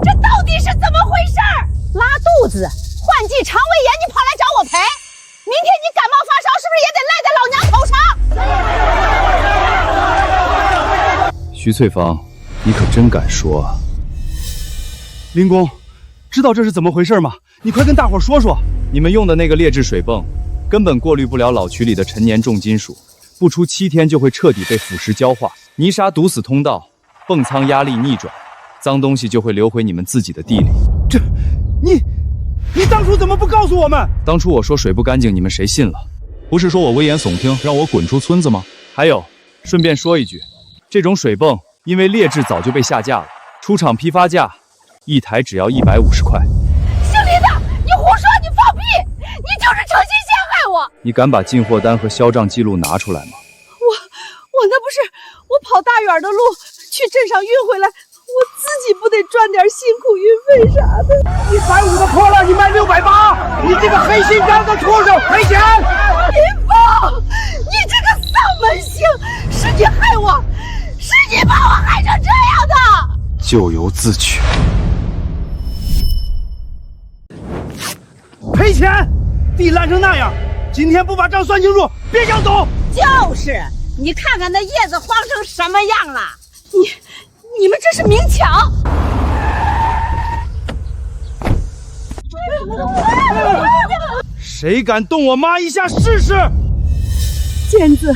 这到底是怎么回事？拉肚子，换季肠胃炎，你跑来找我赔？明天你感冒发烧，是不是也得赖在老娘头上？徐翠芳，你可真敢说啊！林公，知道这是怎么回事吗？你快跟大伙说说。你们用的那个劣质水泵，根本过滤不了老渠里的陈年重金属，不出7天就会徹底被腐蝕焦化，泥沙堵死通道，泵艙壓力逆轉，髒東西就會流回你們自己的地裡。這，你當初怎麼不告訴我們？當初我說水不乾淨，你們誰信了？不是說我危言聳聽，讓我滾出村子嗎？還有，順便說一句，這種水泵因為劣質早就被下架了，出廠批發價1台只要150塊。姓林的，你胡說，你放屁，你就是誠心陷害我！你敢把進貨單和銷賬記錄拿出來嗎？我那不是我跑大遠的路去鎮上運回來，我自己不得賺點辛苦運費啥的。150的破了，你賣680，你這個黑心腸的畜生，賠錢！林峰，你這個喪門星，是你害我，是你把我害成這樣的！咎由自取。賠錢！地爛成那樣，今天不把賬算清楚，別想走。就是，你看看那葉子荒成什麼樣了！你們這是明搶！誰敢動我媽一下試試？健子，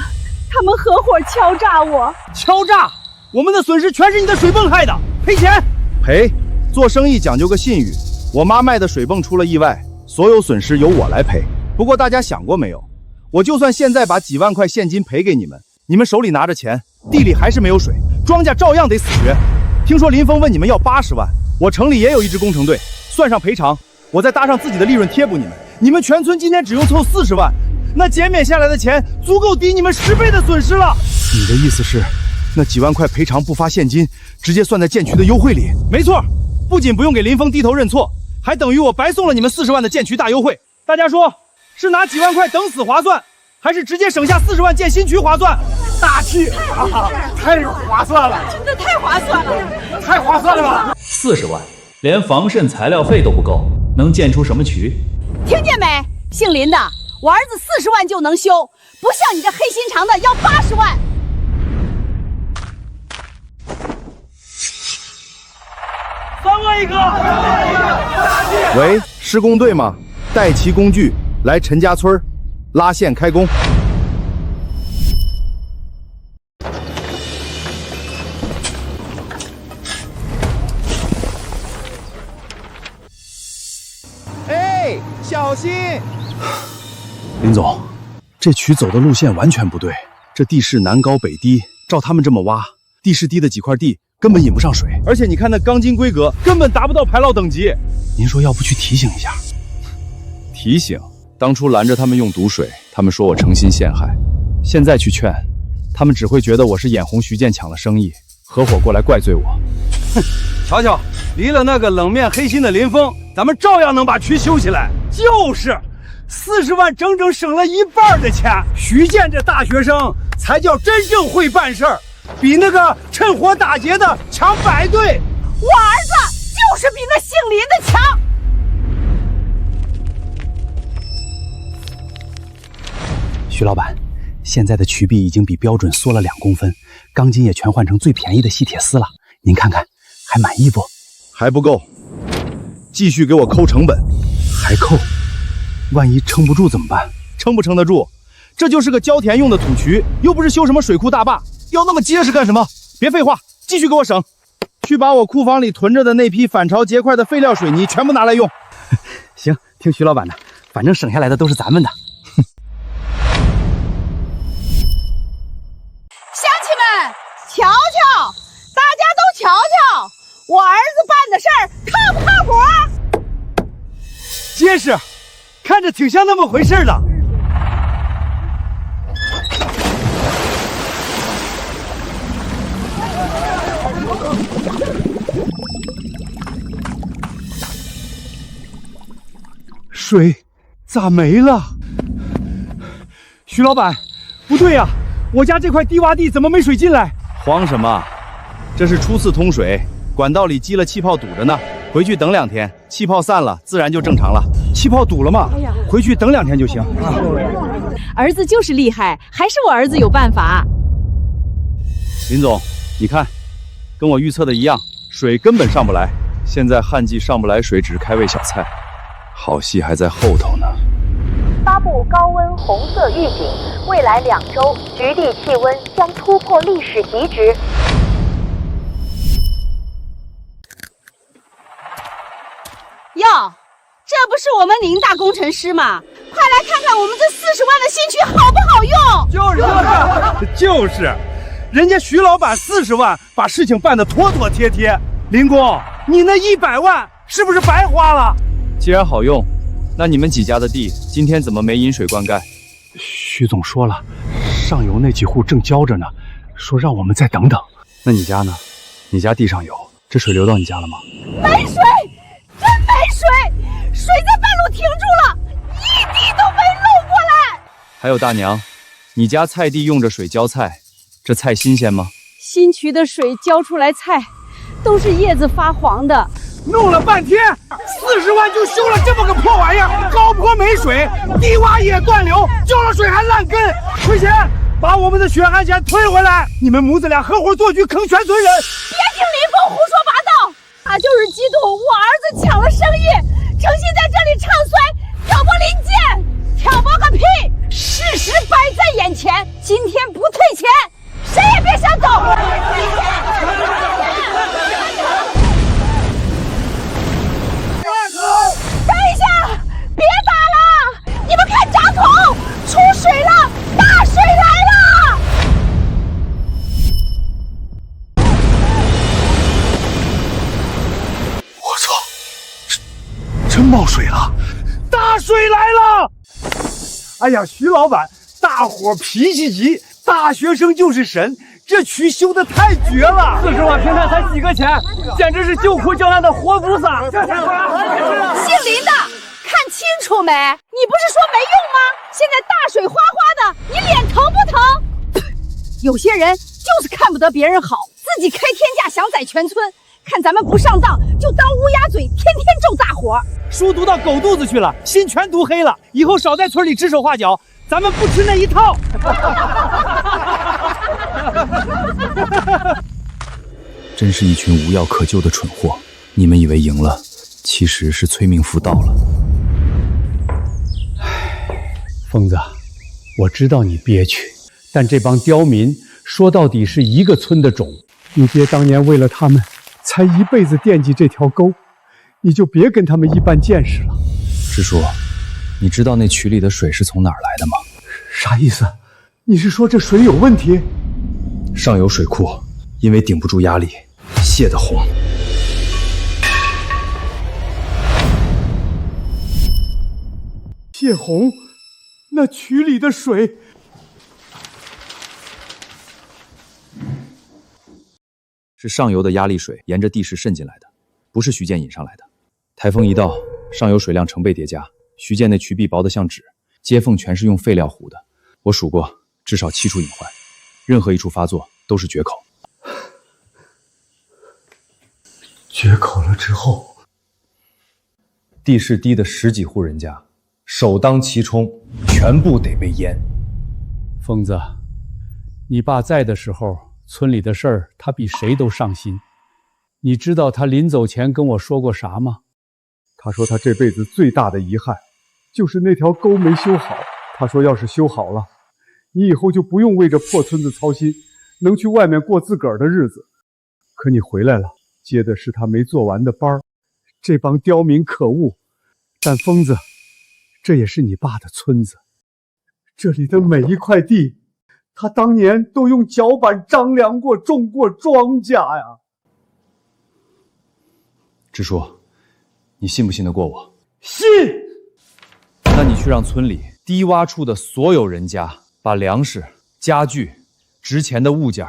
他們合夥敲詐我。敲詐？我們的損失全是你的水泵害的，賠錢！賠！做生意講究個信譽，我媽賣的水泵出了意外，所有損失由我來賠。不過大家想過沒有？我就算現在把幾萬塊現金賠給你們，你們手裡拿着錢，地裡還是沒有水，莊稼照樣得死絕。聽說林峰問你們要80萬，我城裡也有一支工程隊，算上賠償，我再搭上自己的利潤貼補你們，你們全村今天只用湊40萬，那減免下來的錢足夠抵你們10倍的損失了。你的意思是，那幾萬塊賠償不發現金，直接算在建渠的優惠裡？沒錯，不僅不用給林峰低頭認錯，還等於我白送了你們40萬的建渠大優惠。大家說，是拿幾萬塊等死划算，還是直接省下40萬建新渠划算？大氣啊，太划算了，真的太划算了，太划算了吧！40萬，連防滲材料費都不夠，能建出什麼渠？聽見沒？姓林的，我兒子40萬就能修，不像你這黑心腸的要80萬。3個一個。喂，施工隊嗎？帶齊工具來陳家村拉線開工。哎，小心！林總，這渠走的路線完全不對，這地勢南高北低，照他們這麼挖，地勢低的幾塊地根本引不上水，而且你看那鋼筋規格根本達不到排澇等級。您說要不去提醒一下？提醒？當初攔着他們用毒水，他們說我誠心陷害，現在去勸，他們只會覺得我是眼紅徐建搶了生意，合夥過來怪罪我。哼，瞧瞧，離了那個冷面黑心的林峰，咱們照樣能把渠修起來。就是，40萬整整省了1半的錢。徐建這大學生才叫真正會辦事兒，比那個趁火打劫的強100倍。我兒子就是比那姓林的強。徐老板，現在的渠壁已經比標準縮了2公分，鋼筋也全換成最便宜的細鐵絲了。您看看，還滿意不？還不夠，繼續給我扣成本。還扣？萬一撐不住怎麼辦？撐不撐得住？這就是個澆田用的土渠，又不是修什麼水庫大壩，要那麼結實幹什麼？別廢話，繼續給我省。去把我庫房裡囤着的那批反潮結塊的廢料水泥全部拿來用。行，聽徐老板的，反正省下來的都是咱們的。瞧瞧，大家都瞧瞧，我兒子辦的事兒靠不靠譜？結實，看着挺像那麼回事的。水咋没了？徐老板，不对呀，我家这块低洼地怎么没水进来？慌什么？这是初次通水，管道里积了气泡堵着呢。回去等2天，气泡散了，自然就正常了。气泡堵了吗？回去等2天就行。儿子就是厉害，还是我儿子有办法。林总，你看，跟我预测的一样，水根本上不来。现在旱季上不来水，只是开胃小菜，好戏还在后头呢。发布高温红色预警，未来2周局地气温将突破历史极值。哟，这不是我们林大工程师吗？快来看看我们这40万的新区好不好用？就是，人家徐老板40万把事情办得妥妥帖帖。林工，你那100万是不是白花了？既然好用，那你们几家的地今天怎么没引水灌溉？徐总说了，上游那几户正浇着呢，说让我们再等等。那你家呢？你家地上有，这水流到你家了吗？没水，真没水，水在半路停住了，一滴都没漏过来。还有大娘，你家菜地用着水浇菜，这菜新鲜吗？新渠的水浇出来菜，都是叶子发黄的。弄了半天，40万就修了这么个破玩意儿，高坡没水，低洼也断流，救了水还烂根，亏钱！把我们的血汗钱退回来！你们母子俩合伙做局，坑全村人！别听林工胡说八道，他就是嫉妒我儿子抢了生意，诚心在这里唱衰，挑拨离间。挑拨个屁！事实摆在眼前，今天不退钱，谁也别想走。等一下，别打了！你们看闸口，出水了，大水来了！我操，真冒水了，大水来了！哎呀，徐老板，大伙脾气急，大学生就是神，这渠修的太绝了！40万平台才几个钱，简直是救苦救难的活菩萨！姓林的，看清楚没？你不是说没用吗？现在大水哗哗的，你脸疼不疼？有些人就是看不得别人好，自己开天价想宰全村，看咱们不上当就当乌鸦嘴，天天咒大伙。书读到狗肚子去了，心全读黑了，以后少在村里指手画脚，咱们不吃那一套。真是一群无药可救的蠢货！你们以为赢了，其實是催命符到了。瘋子，我知道你憋屈，但這幫刁民說到底是一個村的種。你爹當年為了他們，才一輩子惦記這條溝，你就別跟他們一般見識了。支書，你知道那渠裡的水是從哪兒來的嗎？啥意思？你是說這水有問題？上游水庫因為頂不住壓力，泄得洪。泄洪？那渠裡的水……是上游的壓力水沿着地勢滲進來的，不是徐建引上來的。台風一到，上游水量成倍疊加，徐建那渠壁薄得像紙，接縫全是用廢料糊的。我數過，至少7處隱患，任何一處發作都是絕口。絕口了之後，地勢低的10幾戶人家，首當其衝，全部得被淹。瘋子，你爸在的時候，村裡的事兒他比誰都上心。你知道他臨走前跟我說過啥嗎？他說他這輩子最大的遺憾，就是那條溝沒修好。他說要是修好了，你以後就不用為這破村子操心，能去外面過自個兒的日子。可你回來了，接的是他沒做完的班兒。這幫刁民可惡，但瘋子，這也是你爸的村子，這裡的每一塊地，他當年都用腳板丈量過，種過莊稼呀。支書，你信不信得過我？信。那你去讓村裡低洼處的所有人家把糧食、家具、值錢的物件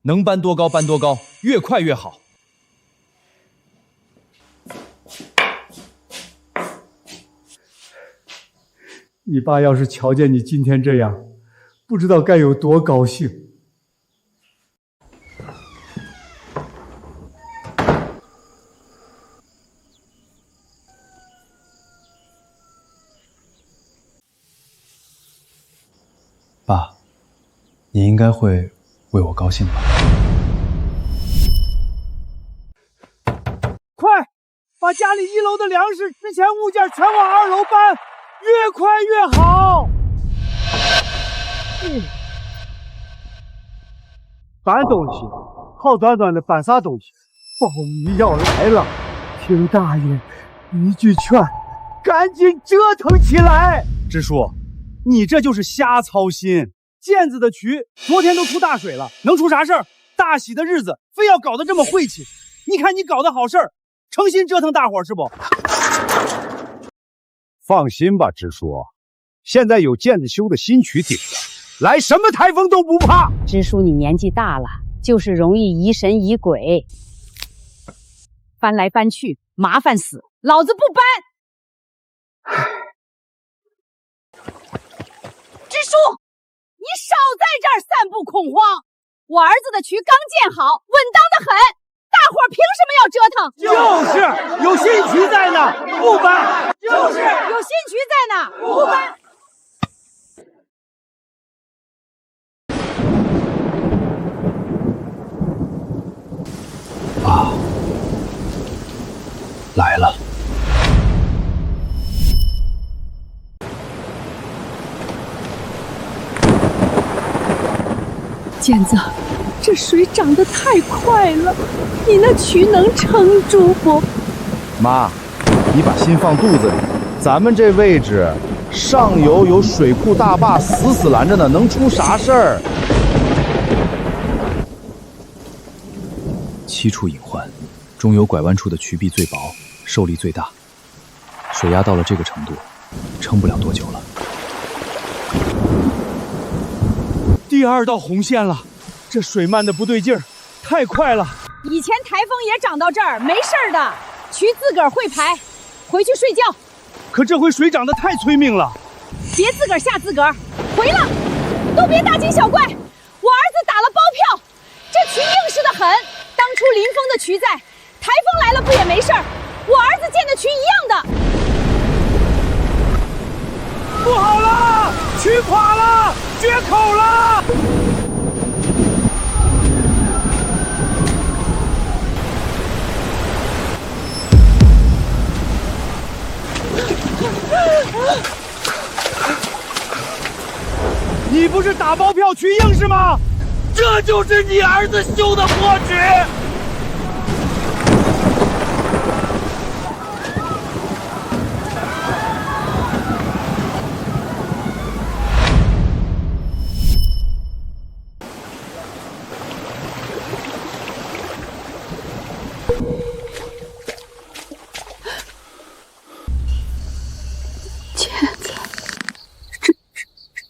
能搬多高搬多高，越快越好。你爸要是瞧見你今天這樣，不知道該有多高興。爸，你应該會為我高興吧？快，把家裡1樓的糧食、值錢物件全往2樓搬，越快越好。搬東西，好端端的搬啥東西？暴雨要來了，聽大爺一句勸，趕緊折騰起來。支書，你這就是瞎操心。澗子的渠昨天都出大水了，能出啥事兒？大喜的日子非要搞得這麼晦氣，你看你搞的好事兒，誠心折騰大夥是不？放心吧，支書，現在有澗子修的新渠頂着，來什麼台風都不怕。支書，你年紀大了，就是容易疑神疑鬼，翻來翻去麻煩死，老子不搬。支書，你少在这兒散布恐慌！我兒子的渠剛建好，穩當得很，大夥憑什麼要折騰？就是有新渠在呢，不搬。就是有新渠在呢，不搬。爸，來了。澗子，這水漲得太快了，你那渠能撐住不？媽，你把心放肚子裡，咱們這位置上游有水庫大壩死死攔着呢，能出啥事兒？7處隱患，中游拐彎處的渠壁最薄，受力最大，水壓到了這個程度，撐不了多久了。第2道紅線了，這水漫的不對勁兒，太快了。以前台風也漲到這兒，沒事兒的，渠自個兒會排，回去睡覺。可這回水漲得太催命了，別自個兒嚇自個兒，回了，都別大驚小怪。我兒子打了包票，這渠硬實得很。當初林峰的渠在，台風來了不也沒事兒，我兒子建的渠一樣的。不好了，渠垮了，決口了！你不是打包票渠硬是嗎？這就是你兒子修的破渠。澗子，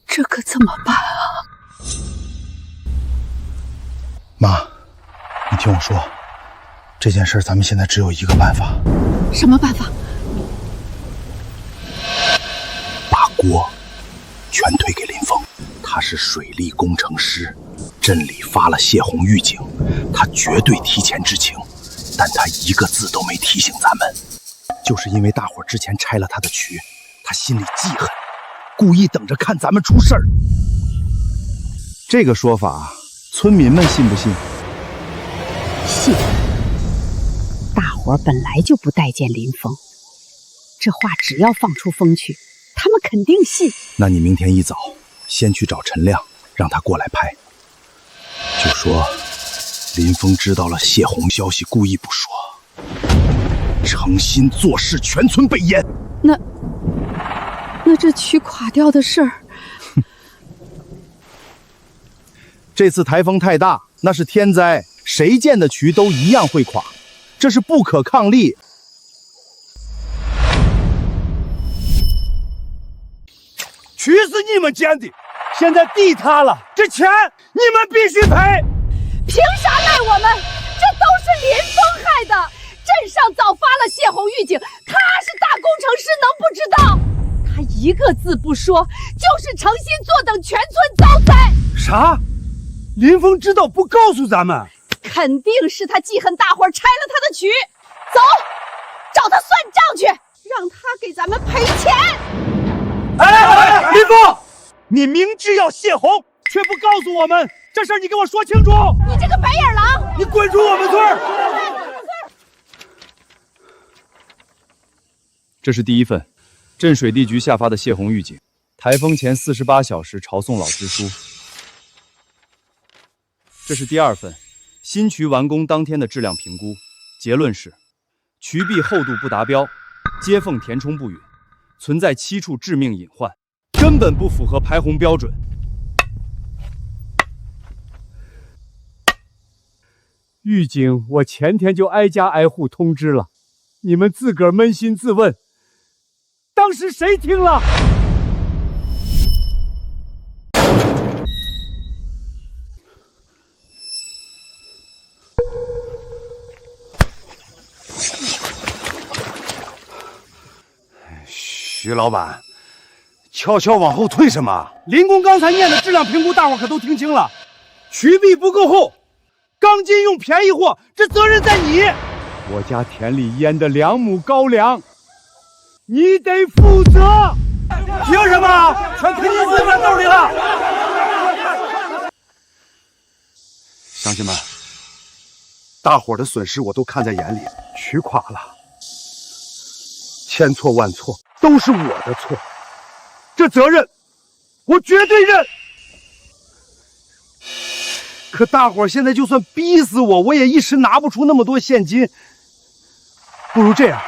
這可怎麼辦啊？媽，你聽我說，這件事咱們現在只有一個辦法。什麼辦法？把鍋全推給林峰，他是水利工程師，鎮裡發了洩洪預警，他絕對提前知情，但他一個字都沒提醒咱們，就是因為大夥之前拆了他的渠，他心裡記恨，故意等着看咱們出事兒。這個說法，村民們信不信？信。大夥本來就不待見林峰，這話只要放出風去，他們肯定信。那你明天一早先去找陳亮，讓他過來拍，就說林峰知道了洩洪消息，故意不說，誠心做事，全村被淹。那這渠垮掉的事兒，這次台風太大，那是天災，誰建的渠都一樣會垮，這是不可抗力。渠是你們建的，現在地塌了，這錢你們必須賠。憑啥賴我們？這都是林峰害的。鎮上早發了洩洪預警，他是大工程師，能不知道？他一个字不说，就是诚心坐等全村遭灾。啥？林峰知道不告诉咱们？肯定是他记恨大伙拆了他的渠。走，找他算账去，让他给咱们赔钱。哎，林峰，你明知要泄洪，却不告訴我們，這事你給我說清楚！你這個白眼狼，你滾出我們村！這是第一份鎮水利局下發的洩洪預警，颱風前48小時朝送老支書。這是第二份新渠完工當天的質量評估，結論是渠壁厚度不達標，接縫填充不允，存在7處致命隱患，根本不符合排洪標準。預警我前天就挨家挨戶通知了，你們自個兒捫心自問，當時誰聽了？徐老板，悄悄往後退什麼？林工剛才念的質量評估，大伙可都聽清了。渠壁不夠厚，鋼筋用便宜貨，這責任在你。我家田裡醃的2畝高粱，你得負責。憑什麼？全推你自己兜裡了。鄉親們，大夥的損失我都看在眼裡，渠垮了，千錯萬錯都是我的錯，這責任我絕對認。可大夥現在就算逼死我，我也一時拿不出那麼多現金。不如這樣，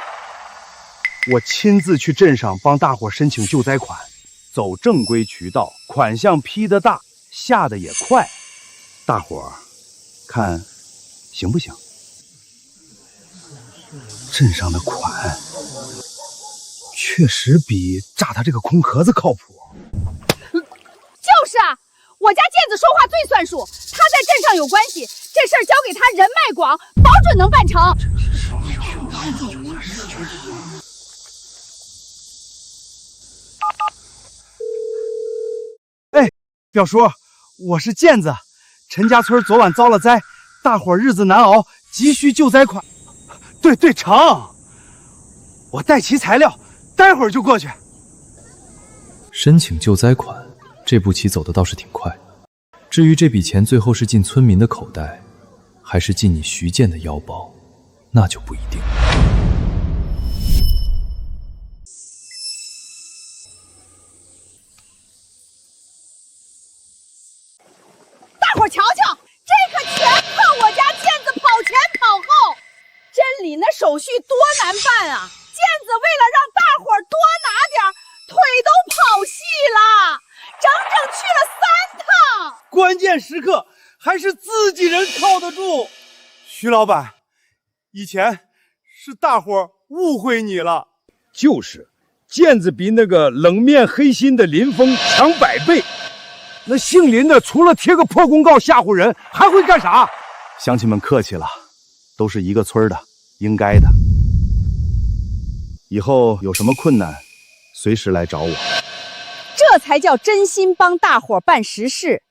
我親自去鎮上幫大夥申請救災款，走正規渠道，款項批得大，下得也快。大夥看行不行？鎮上的款確實比炸他這個空殼子靠譜。就是啊，我家健子說話最算數，他在鎮上有關係，這事兒交給他人脈廣，保準能辦成。哎，表叔，我是健子，陳家村昨晚遭了災，大夥日子難熬，急需救災款。對，成，我帶齊材料，待會兒就過去。申請救災款，這步棋走的倒是挺快。至於這筆錢最後是進村民的口袋，還是進你徐健的腰包，那就不一定了。大夥瞧瞧，這可全靠我家健子跑前跑後。鎮裡那手續多難辦啊！健子為了讓大夥多拿點，腿都跑細了，整整去了3趟。關鍵時刻還是自己人靠得住。徐老闆，以前是大夥誤會你了。就是，健子比那個冷面黑心的林峰強100倍。那姓林的除了貼個破公告嚇唬人，還會幹啥？鄉親們客氣了，都是一個村的，應該的。以後有什麼困難，隨時來找我。這才叫真心幫大夥辦實事，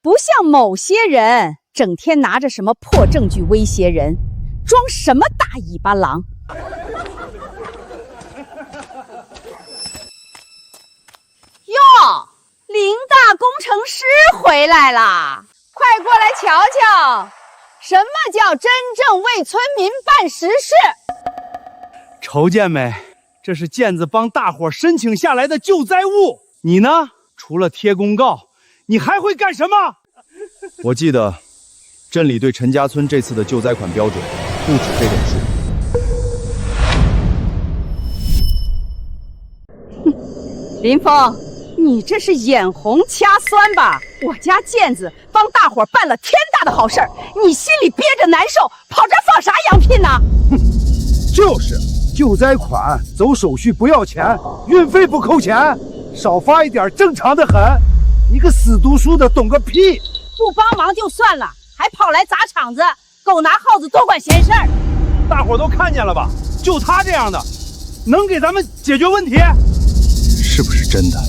不像某些人整天拿着什麼破證據威脅人，裝什麼大尾巴狼。喲，林大工程師回來了，快過來瞧瞧，什麼叫真正為村民辦實事？瞅見沒？這是健子幫大夥申請下來的救災物。你呢？除了貼公告，你還會幹什麼？我記得鎮裡對陳家村這次的救災款標準不止這點數。林峰，你這是眼紅掐酸吧？我家健子幫大夥辦了天大的好事兒，你心裡憋着難受，跑這放啥洋拼呢？就是救災款走手續不要錢，運費不扣錢，少發一點正常的很。你個死讀書的懂個屁！不幫忙就算了，還跑來砸場子，狗拿耗子多管閒事兒。大夥都看見了吧？就他這樣的，能給咱們解決問題？是不是真的，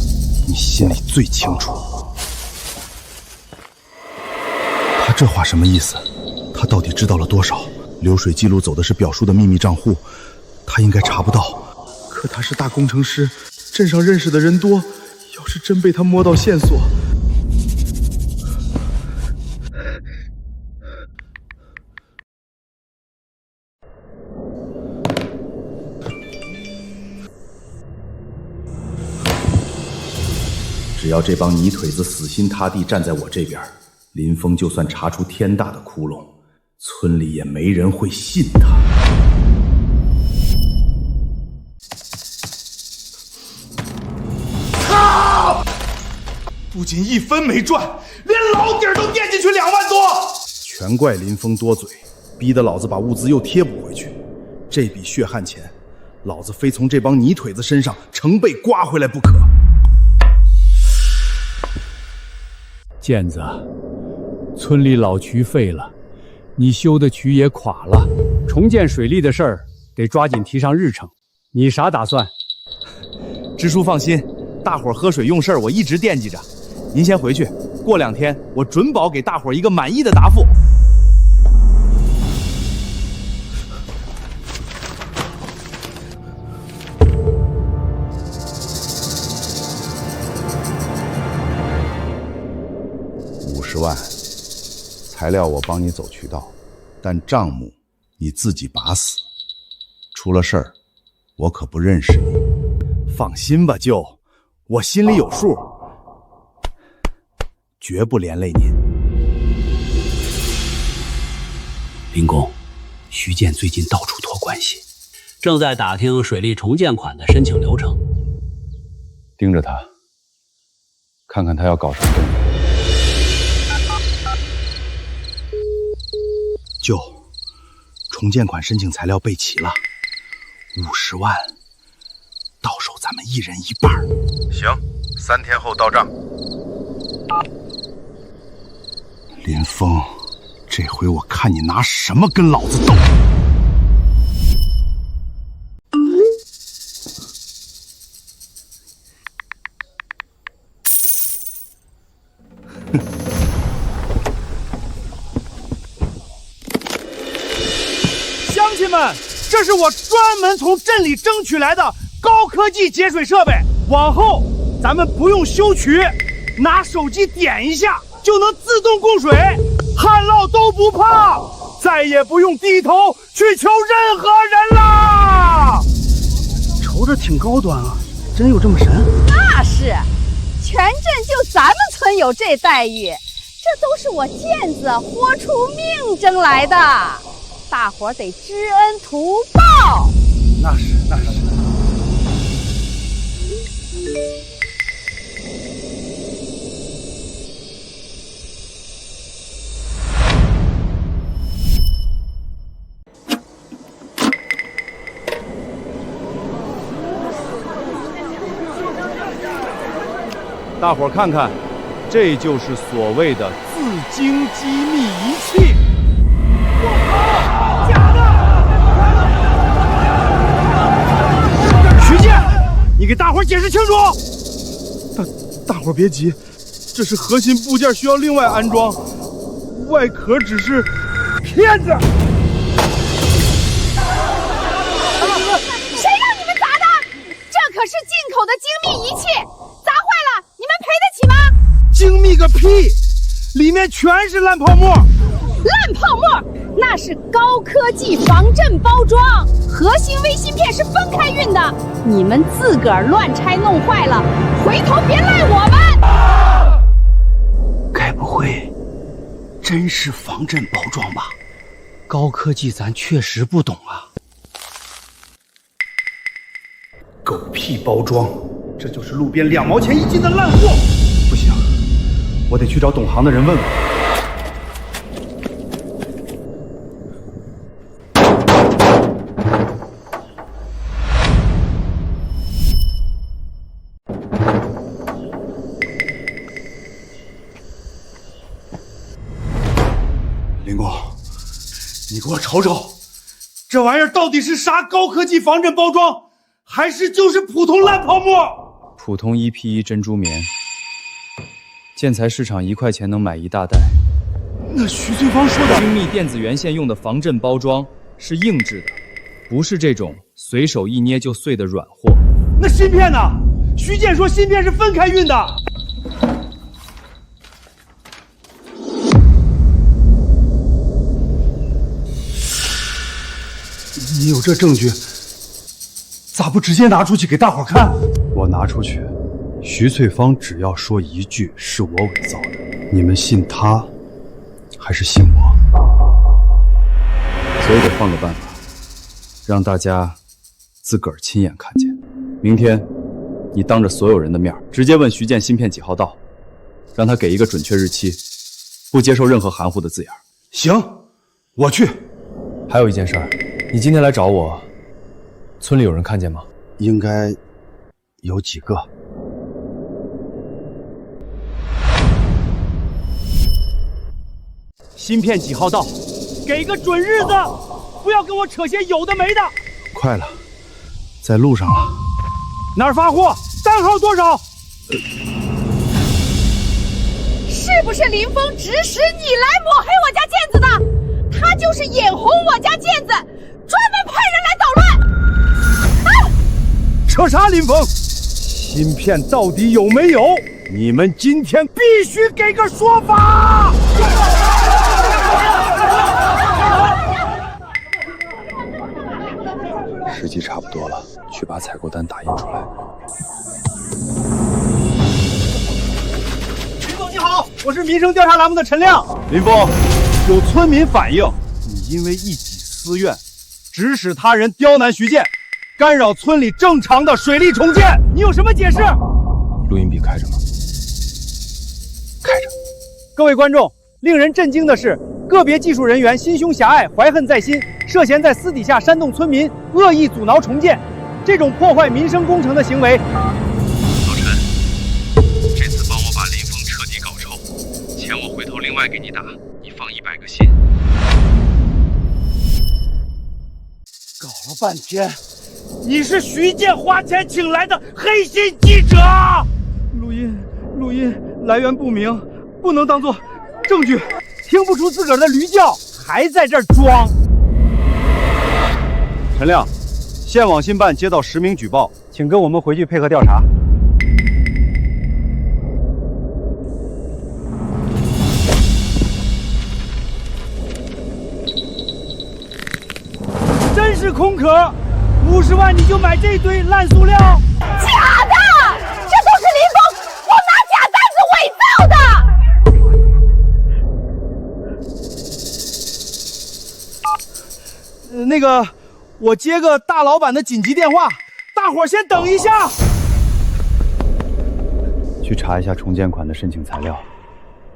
你心里最清楚。他这话什么意思？他到底知道了多少？流水记录走的是表叔的秘密账户，他应该查不到。可他是大工程师，镇上认识的人多，要是真被他摸到线索……只要这帮泥腿子死心塌地站在我这边，林峰就算查出天大的窟窿，村里也没人会信他。操！不仅一分没赚，连老底儿都垫进去2万多。全怪林峰多嘴，逼得老子把物资又贴补回去。这笔血汗钱，老子非从这帮泥腿子身上成倍刮回来不可。健子，村里老渠废了，你修的渠也垮了，重建水利的事儿得抓紧提上日程。你啥打算？支书放心，大伙儿喝水用事儿我一直惦记着。您先回去，过2天我准保给大伙儿一个满意的答复。50万，材料我帮你走渠道，但账目你自己把死。出了事儿，我可不认识你。放心吧，舅，我心里有数，绝不连累您。林公，徐建最近到處托關係，正在打聽水利重建款的申請流程。盯着他，看看他要搞什么動作。舅，重建款申請材料備齊了，50萬，到手咱們一人1半。行，3天後到賬。林峰，這回我看你拿什麼跟老子鬥！乡亲们，这是我专門從鎮裡爭取來的高科技節水設備，往後咱們不用修渠，拿手機點一下就能自動供水，旱澇都不怕，再也不用低頭去求任何人啦！瞅着挺高端啊，真有這麼神？那是，全鎮就咱們村有這待遇，這都是我健子豁出命爭來的，大夥得知恩圖報。那是。大伙儿看看，这就是所謂的自經機密儀器。我靠，假的！徐建，你給大伙兒解釋清楚。大伙兒別急，這是核心部件需要另外安裝，外殼只是騙子。誰讓你們砸的？這可是進口的精密儀器，砸壞了你們賠得起嗎？精密個屁，裡面全是爛泡沫。爛泡沫那是高科技防震包裝，核心微芯片是分開運的，你們自個兒亂拆弄壞了，回頭別賴我們。該不會真是防震包裝吧？高科技咱確實不懂啊。狗屁包裝，這就是路邊2毛錢1斤的爛貨。不行，我得去找懂行的人問問。林工，你給我瞅瞅，這玩意兒到底是啥高科技防震包裝，還是就是普通爛泡沫？普通1P1珍珠棉，建材市场1块钱能买1大袋。那徐翠芳说的精密电子元线用的防震包装是硬质的，不是这种随手一捏就碎的软货。那芯片呢？徐健说芯片是分开运的。你有这证据，咋不直接拿出去给大伙看？我拿出去，徐翠芳只要说一句是我伪造的，你们信她，还是信我？所以得换个办法，让大家自个儿親眼看見。明天，你當着所有人的面，直接問徐健芯片幾號到，讓他給一個準確日期，不接受任何含糊的字眼。行，我去。還有一件事兒，你今天來找我，村裡有人看見嗎？應該有幾個。芯片幾號到？給個準日子，不要跟我扯些有的沒的。快了，在路上了。哪兒發貨？單號多少？是不是林峰指使你來抹黑我家健子的？他就是眼紅我家健子，專門派人來搗亂。啊！扯啥林峰？芯片到底有沒有？你們今天必須給個說法。時機差不多了，去把採購單打印出來。林總你好，我是民生調查欄目的陳亮。林峰，有村民反映，你因為一己私怨，指使他人刁難徐健，干擾村裡正常的水利重建，你有什麼解釋？錄音筆開着嗎？開着。各位觀眾，令人震驚的是，個別技術人員心胸狹隘，懷恨在心，涉嫌在私底下煽動村民，惡意阻撓重建，這種破壞民生工程的行為。老陳，這次幫我把林峰徹底搞臭，錢我回頭另外給你打，你放100個心。搞了半天，你是徐健花錢請來的黑心記者。錄音來源不明，不能當作證據。聽不出自個兒的驢叫，還在這兒裝。陳亮，縣網信辦接到10名舉報，請跟我們回去配合調查。真是空殼，50萬你就買這堆爛塑料？假的，這都是林峰，我拿假單子偽造的。那個，我接個大老闆的緊急電話，大夥先等一下。去查一下重建款的申請材料，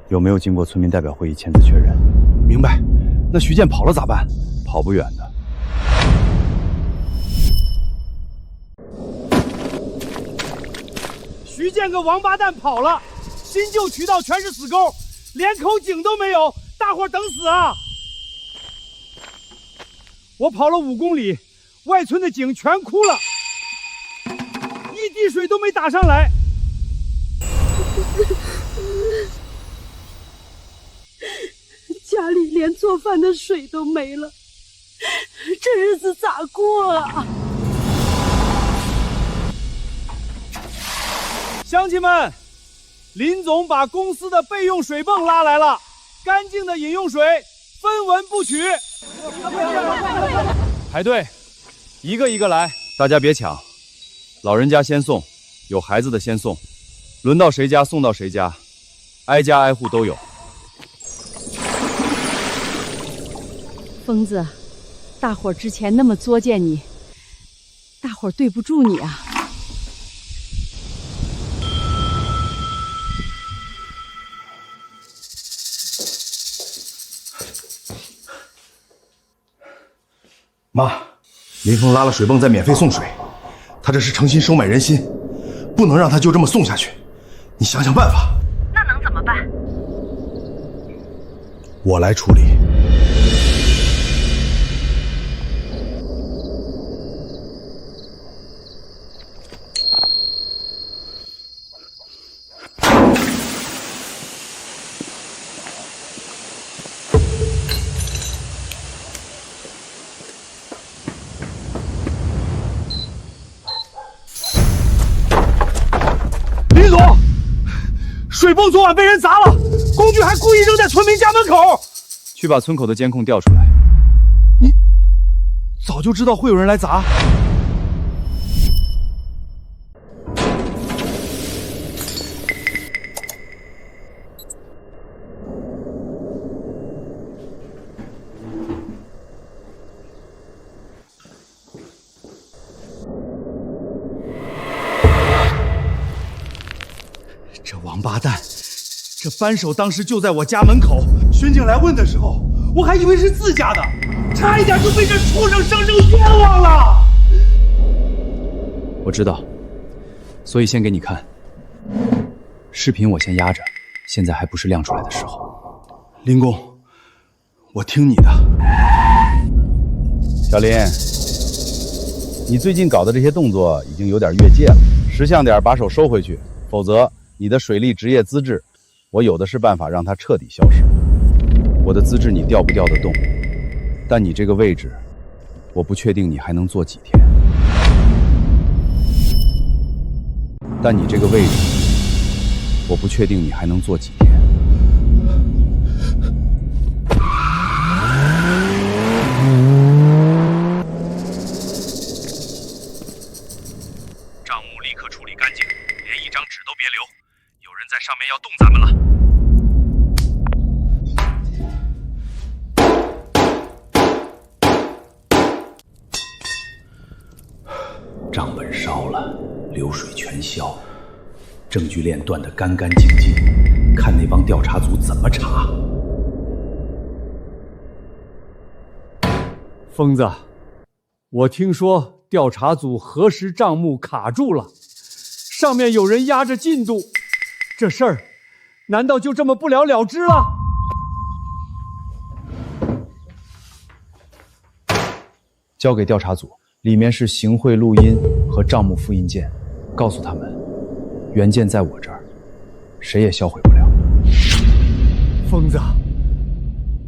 有沒有經過村民代表會議簽字確認？明白。那徐健跑了咋辦？跑不遠的。徐健個王八蛋跑了，新舊渠道全是死溝，連口井都沒有，大夥等死啊！我跑了5公里，外村的井全枯了，一滴水都沒打上來。家裡連做飯的水都沒了，這日子咋過啊？鄉親們，林總把公司的備用水泵拉來了，乾淨的飲用水分文不取。排隊，一個一個來，大家別搶，老人家先送，有孩子的先送，輪到誰家送到誰家，挨家挨戶都有。瘋子，大夥兒之前那麼作踐你，大夥兒對不住你啊。媽，林峰拉了水泵再免費送水，他這是誠心收買人心，不能讓他就這麼送下去。你想想辦法。那能怎麼辦？我來處理。水泵昨晚被人砸了，工具还故意扔在村民家门口。去把村口的监控调出来。你早就知道会有人来砸？这王八蛋！这扳手当时就在我家门口，巡警来问的时候，我还以为是自家的，差一点就被这畜生生生冤枉了。我知道，所以先给你看视频，我先压着，现在还不是亮出来的时候。林公，我听你的。小林，你最近搞的这些动作已经有点越界了，识相点，把手收回去，否则你的水利职业资质，我有的是办法让它彻底消失。我的资质你调不调得动，但你这个位置，我不确定你还能做几天。但你这个位置，我不确定你还能做几天。账目立刻处理干净，连一张纸都别留，有人在上面要动咱们了。账本烧了，流水全消，证据链断得干干净净，看那帮调查组怎么查。疯子，我听说调查组核实账目卡住了，上面有人压着进度，这事儿难道就这么不了了之了？交给调查组，里面是行贿录音和账目复印件，告诉他们，原件在我这儿，谁也销毁不了。疯子，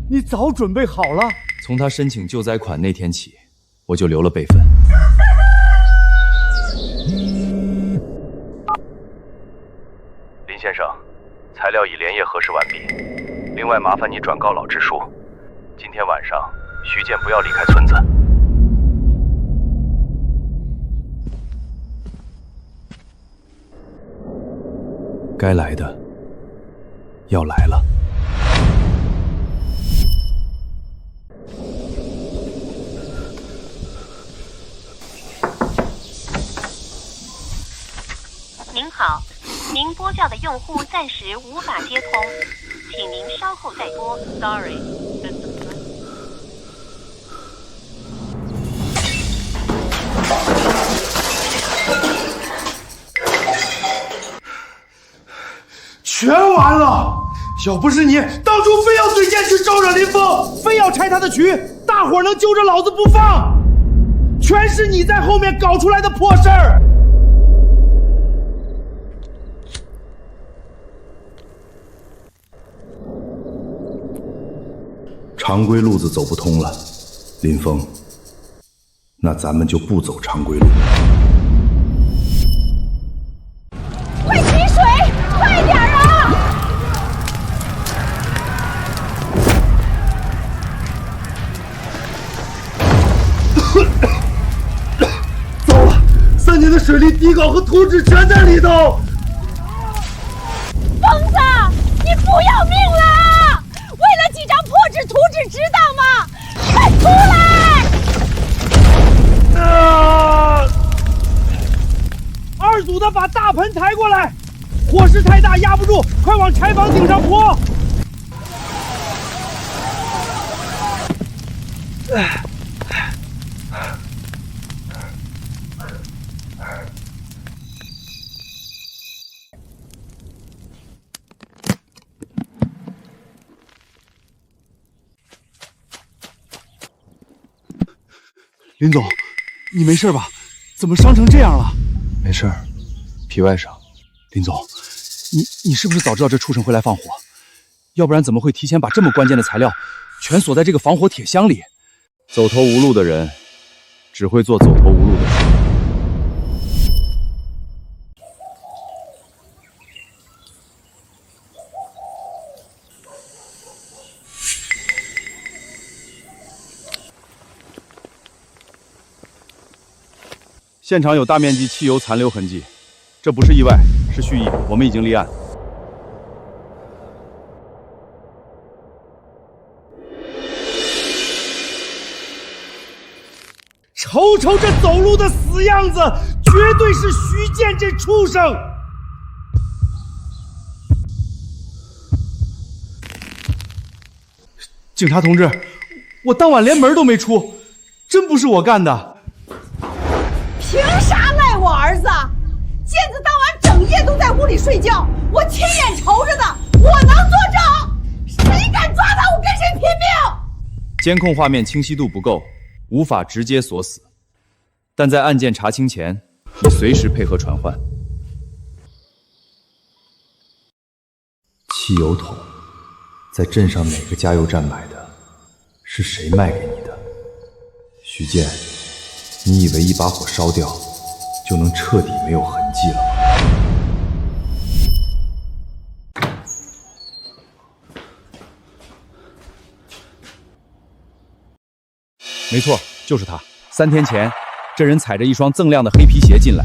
你早准备好了？从他申请救灾款那天起，我就留了备份。林先生，材料已连夜核实完毕，另外麻烦你转告老支书，今天晚上徐健不要离开村子。该来的要来了。您好，您拨叫的用户暂时无法接通，请您稍後再撥。Sorry。全完了！要不是你当初非要嘴贱去招惹林峰，非要拆他的局，大伙儿能揪着老子不放，全是你在后面搞出来的破事儿。常规路子走不通了，林峰，那咱们就不走常规路。快提水，快点啊！糟了，3年的水利底稿和图纸全在里头。疯子，你不要命了！为了几张破纸图纸值当吗？快出来！二组的把大盆抬过来，火势太大压不住，快往柴房顶上泼！林总，你没事吧？怎么伤成这样了？没事儿，皮外伤。林总，你是不是早知道这畜生会来放火？要不然怎么会提前把这么关键的材料全锁在这个防火铁箱里？走投无路的人，只会做走投无路的事。现场有大面积汽油殘留痕迹，這不是意外，是蓄意。我們已經立案。瞅瞅這走路的死樣子，絕對是徐健這畜生！警察同志，我當晚連門都沒出，真不是我幹的。憑啥賴我兒子？健子當晚整夜都在屋裡睡覺，我親眼瞅着的，我能作證。誰敢抓他，我跟誰拼命！監控畫面清晰度不夠，無法直接鎖死，但在案件查清前，已隨時配合傳喚。汽油桶在鎮上哪個加油站買的？是誰賣給你的？徐健，你以為一把火燒掉就能徹底沒有痕跡了嗎？沒錯，就是他。3天前，這人踩着一雙锃亮的黑皮鞋進來，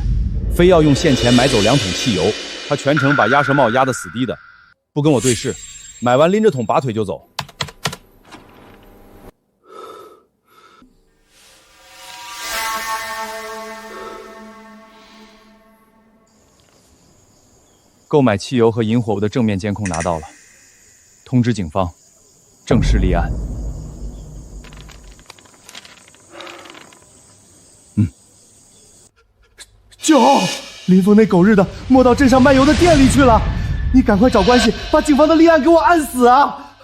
非要用現錢買走2桶汽油。他全程把鴨舌帽壓得死低的，不跟我對視，買完拎着桶拔腿就走。购買汽油和引火物的正面監控拿到了，通知警方，正式立案。舅，林峰那狗日的摸到鎮上賣油的店裡去了，你趕快找關係，把警方的立案給我按死啊！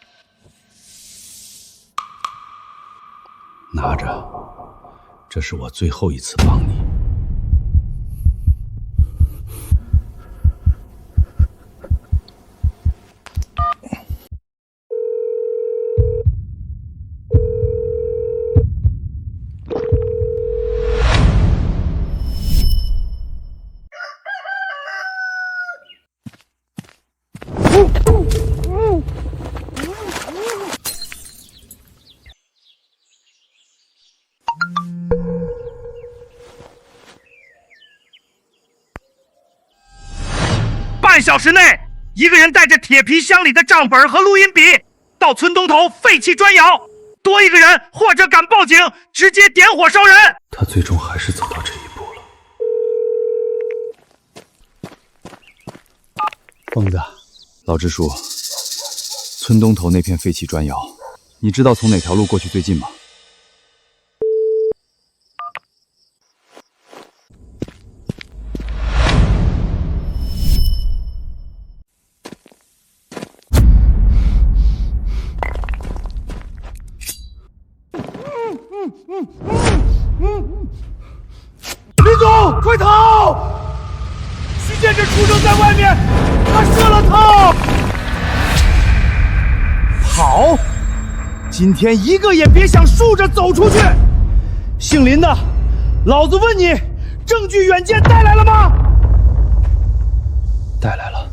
拿着，這是我最後一次幫你。半小時內，一個人帶着鐵皮箱裡的賬本和錄音筆到村東頭廢棄磚窯，多一個人或者敢報警，直接點火燒人。他最終還是走到這一步了。瘋子，老支書，村東頭那片廢棄磚窯，你知道從哪條路過去最近嗎？林总，快逃！徐健这畜生在外面，他設了套。好，今天一個也別想豎着走出去。姓林的，老子問你，證據軟件帶來了嗎？帶來了。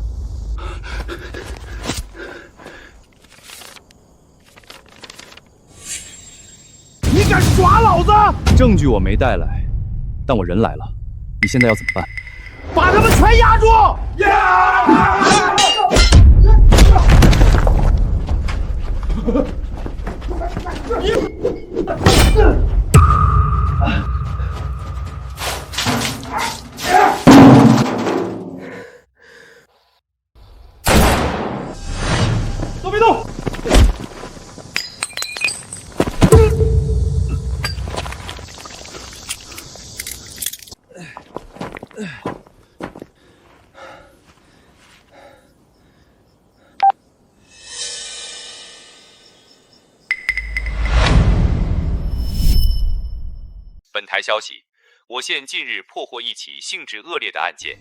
你敢耍老子？證據我沒帶來，但我人來了。你現在要怎麼辦？把他們全壓住！都別動！本台消息，我县近日破獲一起性質惡劣的案件，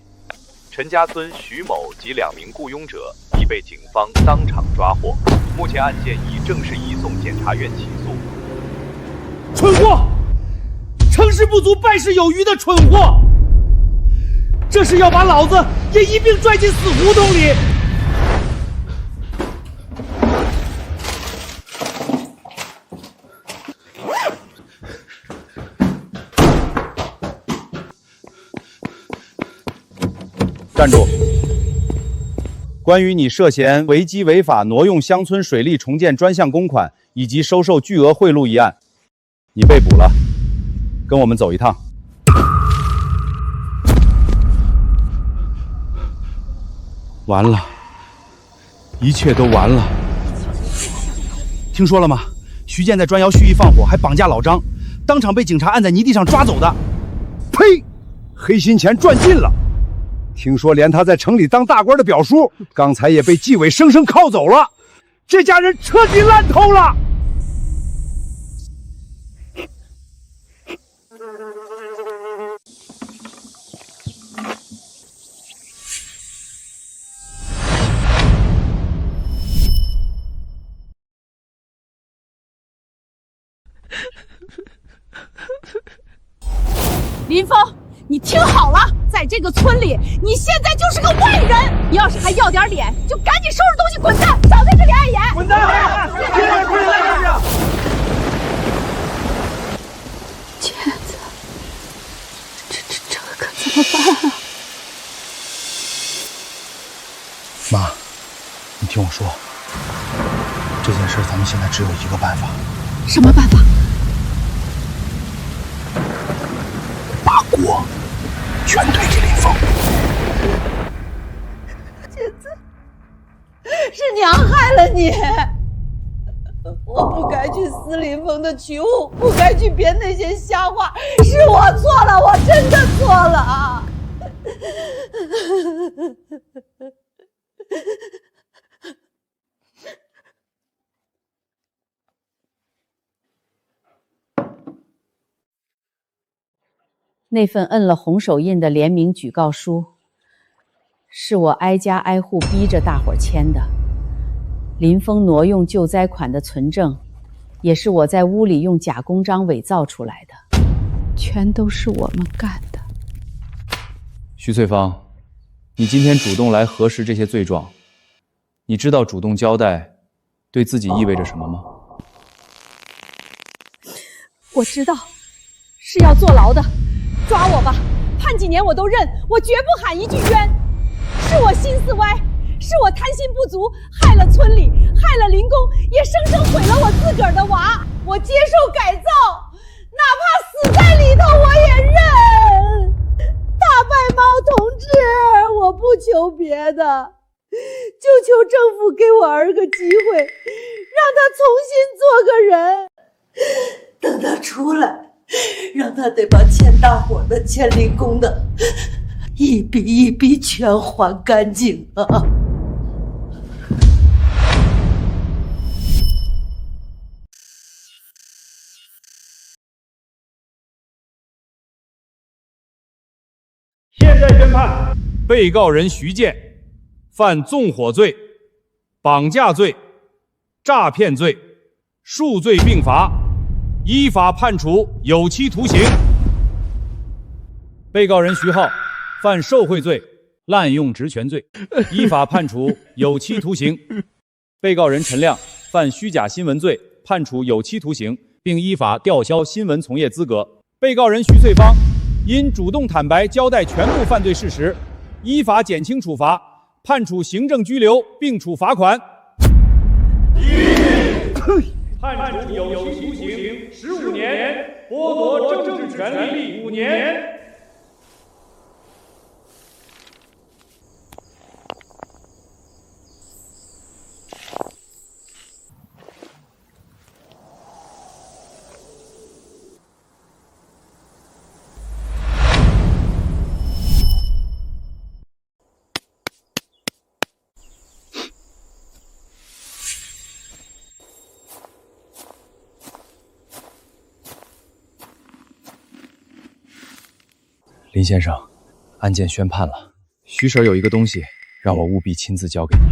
陳家村徐某及2名僱傭者已被警方當場抓獲，目前案件已正式移送檢察院起訴。蠢貨！成事不足敗事有餘的蠢貨！這是要把老子也一併拽進死胡同裡！站住！關於你涉嫌違紀違法挪用鄉村水利重建專項公款以及收受巨額賄賂一案，你被捕了，跟我們走一趟。完了，一切都完了。听說了嗎？徐健在砖窑蓄意放火，還綁架老張，當場被警察按在泥地上抓走的。呸！黑心錢賺盡了。聽說連他在城裡當大官的表叔，剛才也被紀委生生銬走了。這家人徹底爛透了。林峰，你听好了，在这个村里，你现在就是个外人。你要是还要点脸，就趕緊收拾東西滾蛋，少在這裡礙眼。滾蛋！健子，這可怎麼辦啊？媽，你聽我說，這件事咱們現在只有一個辦法。什麼辦法？把鍋全推給林峰。健子，是娘害了你，我不該去撕林峰的曲物，不該去編那些瞎話，是我錯了，我真的錯了。那份摁了红手印的联名舉告書，是我挨家挨戶逼着大夥簽的。林峰挪用救災款的存證，也是我在屋裡用假公章偽造出來的，全都是我們幹的。徐翠芳，你今天主動來核實這些罪狀，你知道主動交代對自己意味着什麼嗎？我知道，是要坐牢的。抓我吧，判幾年我都認，我絕不喊一句冤。是我心思歪，是我貪心不足，害了村里，害了林公，也生生毀了我自個兒的娃。我接受改造，哪怕死在裡頭我也認。大白貓同志，我不求別的，就求政府給我兒個機會，讓他重新做個人。等他出來，讓他得把欠大夥的、欠林公的，一筆一筆全還乾淨啊！现在宣判，被告人徐健犯縱火罪、綁架罪、詐騙罪，數罪並罰，依法判處有期徒刑。被告人徐浩犯受賄罪、濫用職權罪，依法判處有期徒刑。被告人陳亮犯虛假新聞罪，判處有期徒刑，並依法吊銷新聞從業資格。被告人徐翠芳因主動坦白交代全部犯罪事實，依法減輕處罰，判處行政拘留並處罰款。判處有期徒刑15年，剝奪政治權利5年。林先生，案件宣判了。徐婶有一个东西，让我务必亲自交给你。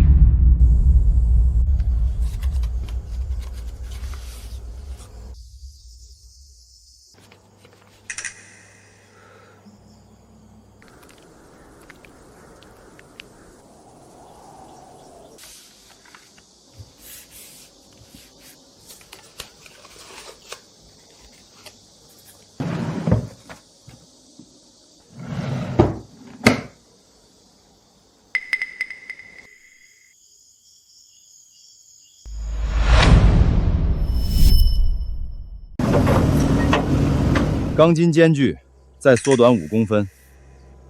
鋼筋間距再縮短5公分，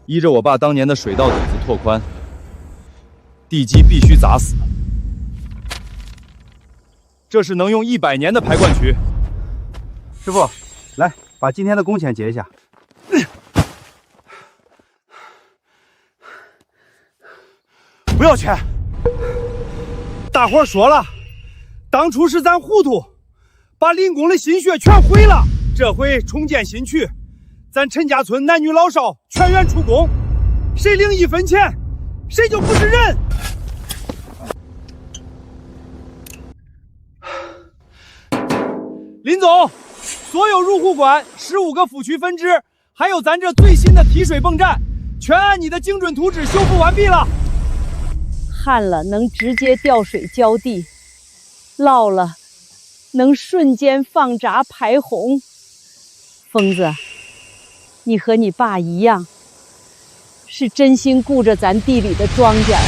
依着我爸當年的水道底子拓寬，地基必須砸死。這是能用100年的排灌渠。師傅，來，把今天的工錢結一下。不要錢，大伙說了，當初是咱糊塗，把林公的心血全毀了。這回重建新區，咱陳家村男女老少全員出工，誰領1分錢，誰就不是人。林總，所有入戶管15個府區分支，還有咱這最新的提水泵站，全按你的精準圖紙修復完畢了。旱了能直接調水澆地，澇了能瞬間放閘排洪。瘋子，你和你爸一樣，是真心顧着咱地裡的莊稼啊！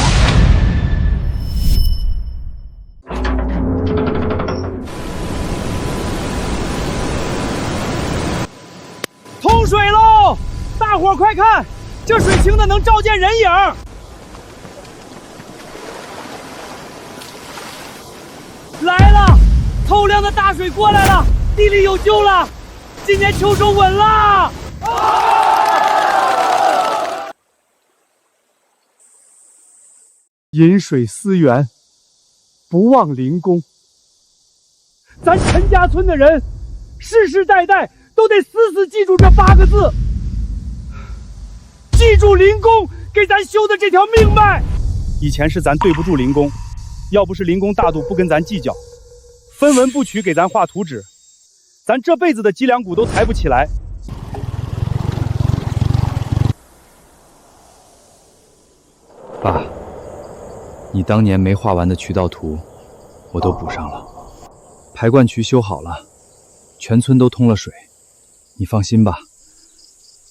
通水嘍！大伙快看，这水清的能照见人影。来了，透亮的大水過來了，地裡有救了，今年秋收穩了。飲水思源，不忘靈公。咱陳家村的人，世世代代都得死死記住這8個字，記住靈公給咱修的這條命脈。以前是咱對不住靈公，要不是靈公大度不跟咱計較，分文不取給咱畫圖紙，咱這輩子的脊梁骨都抬不起來。爸，你當年沒畫完的渠道圖，我都補上了，排灌渠修好了，全村都通了水，你放心吧，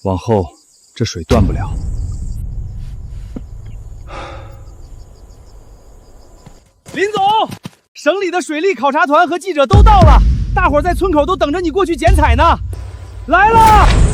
往後這水斷不了。林總，省裡的水利考察團和記者都到了，大伙在村口都等着你過去剪彩呢。來了！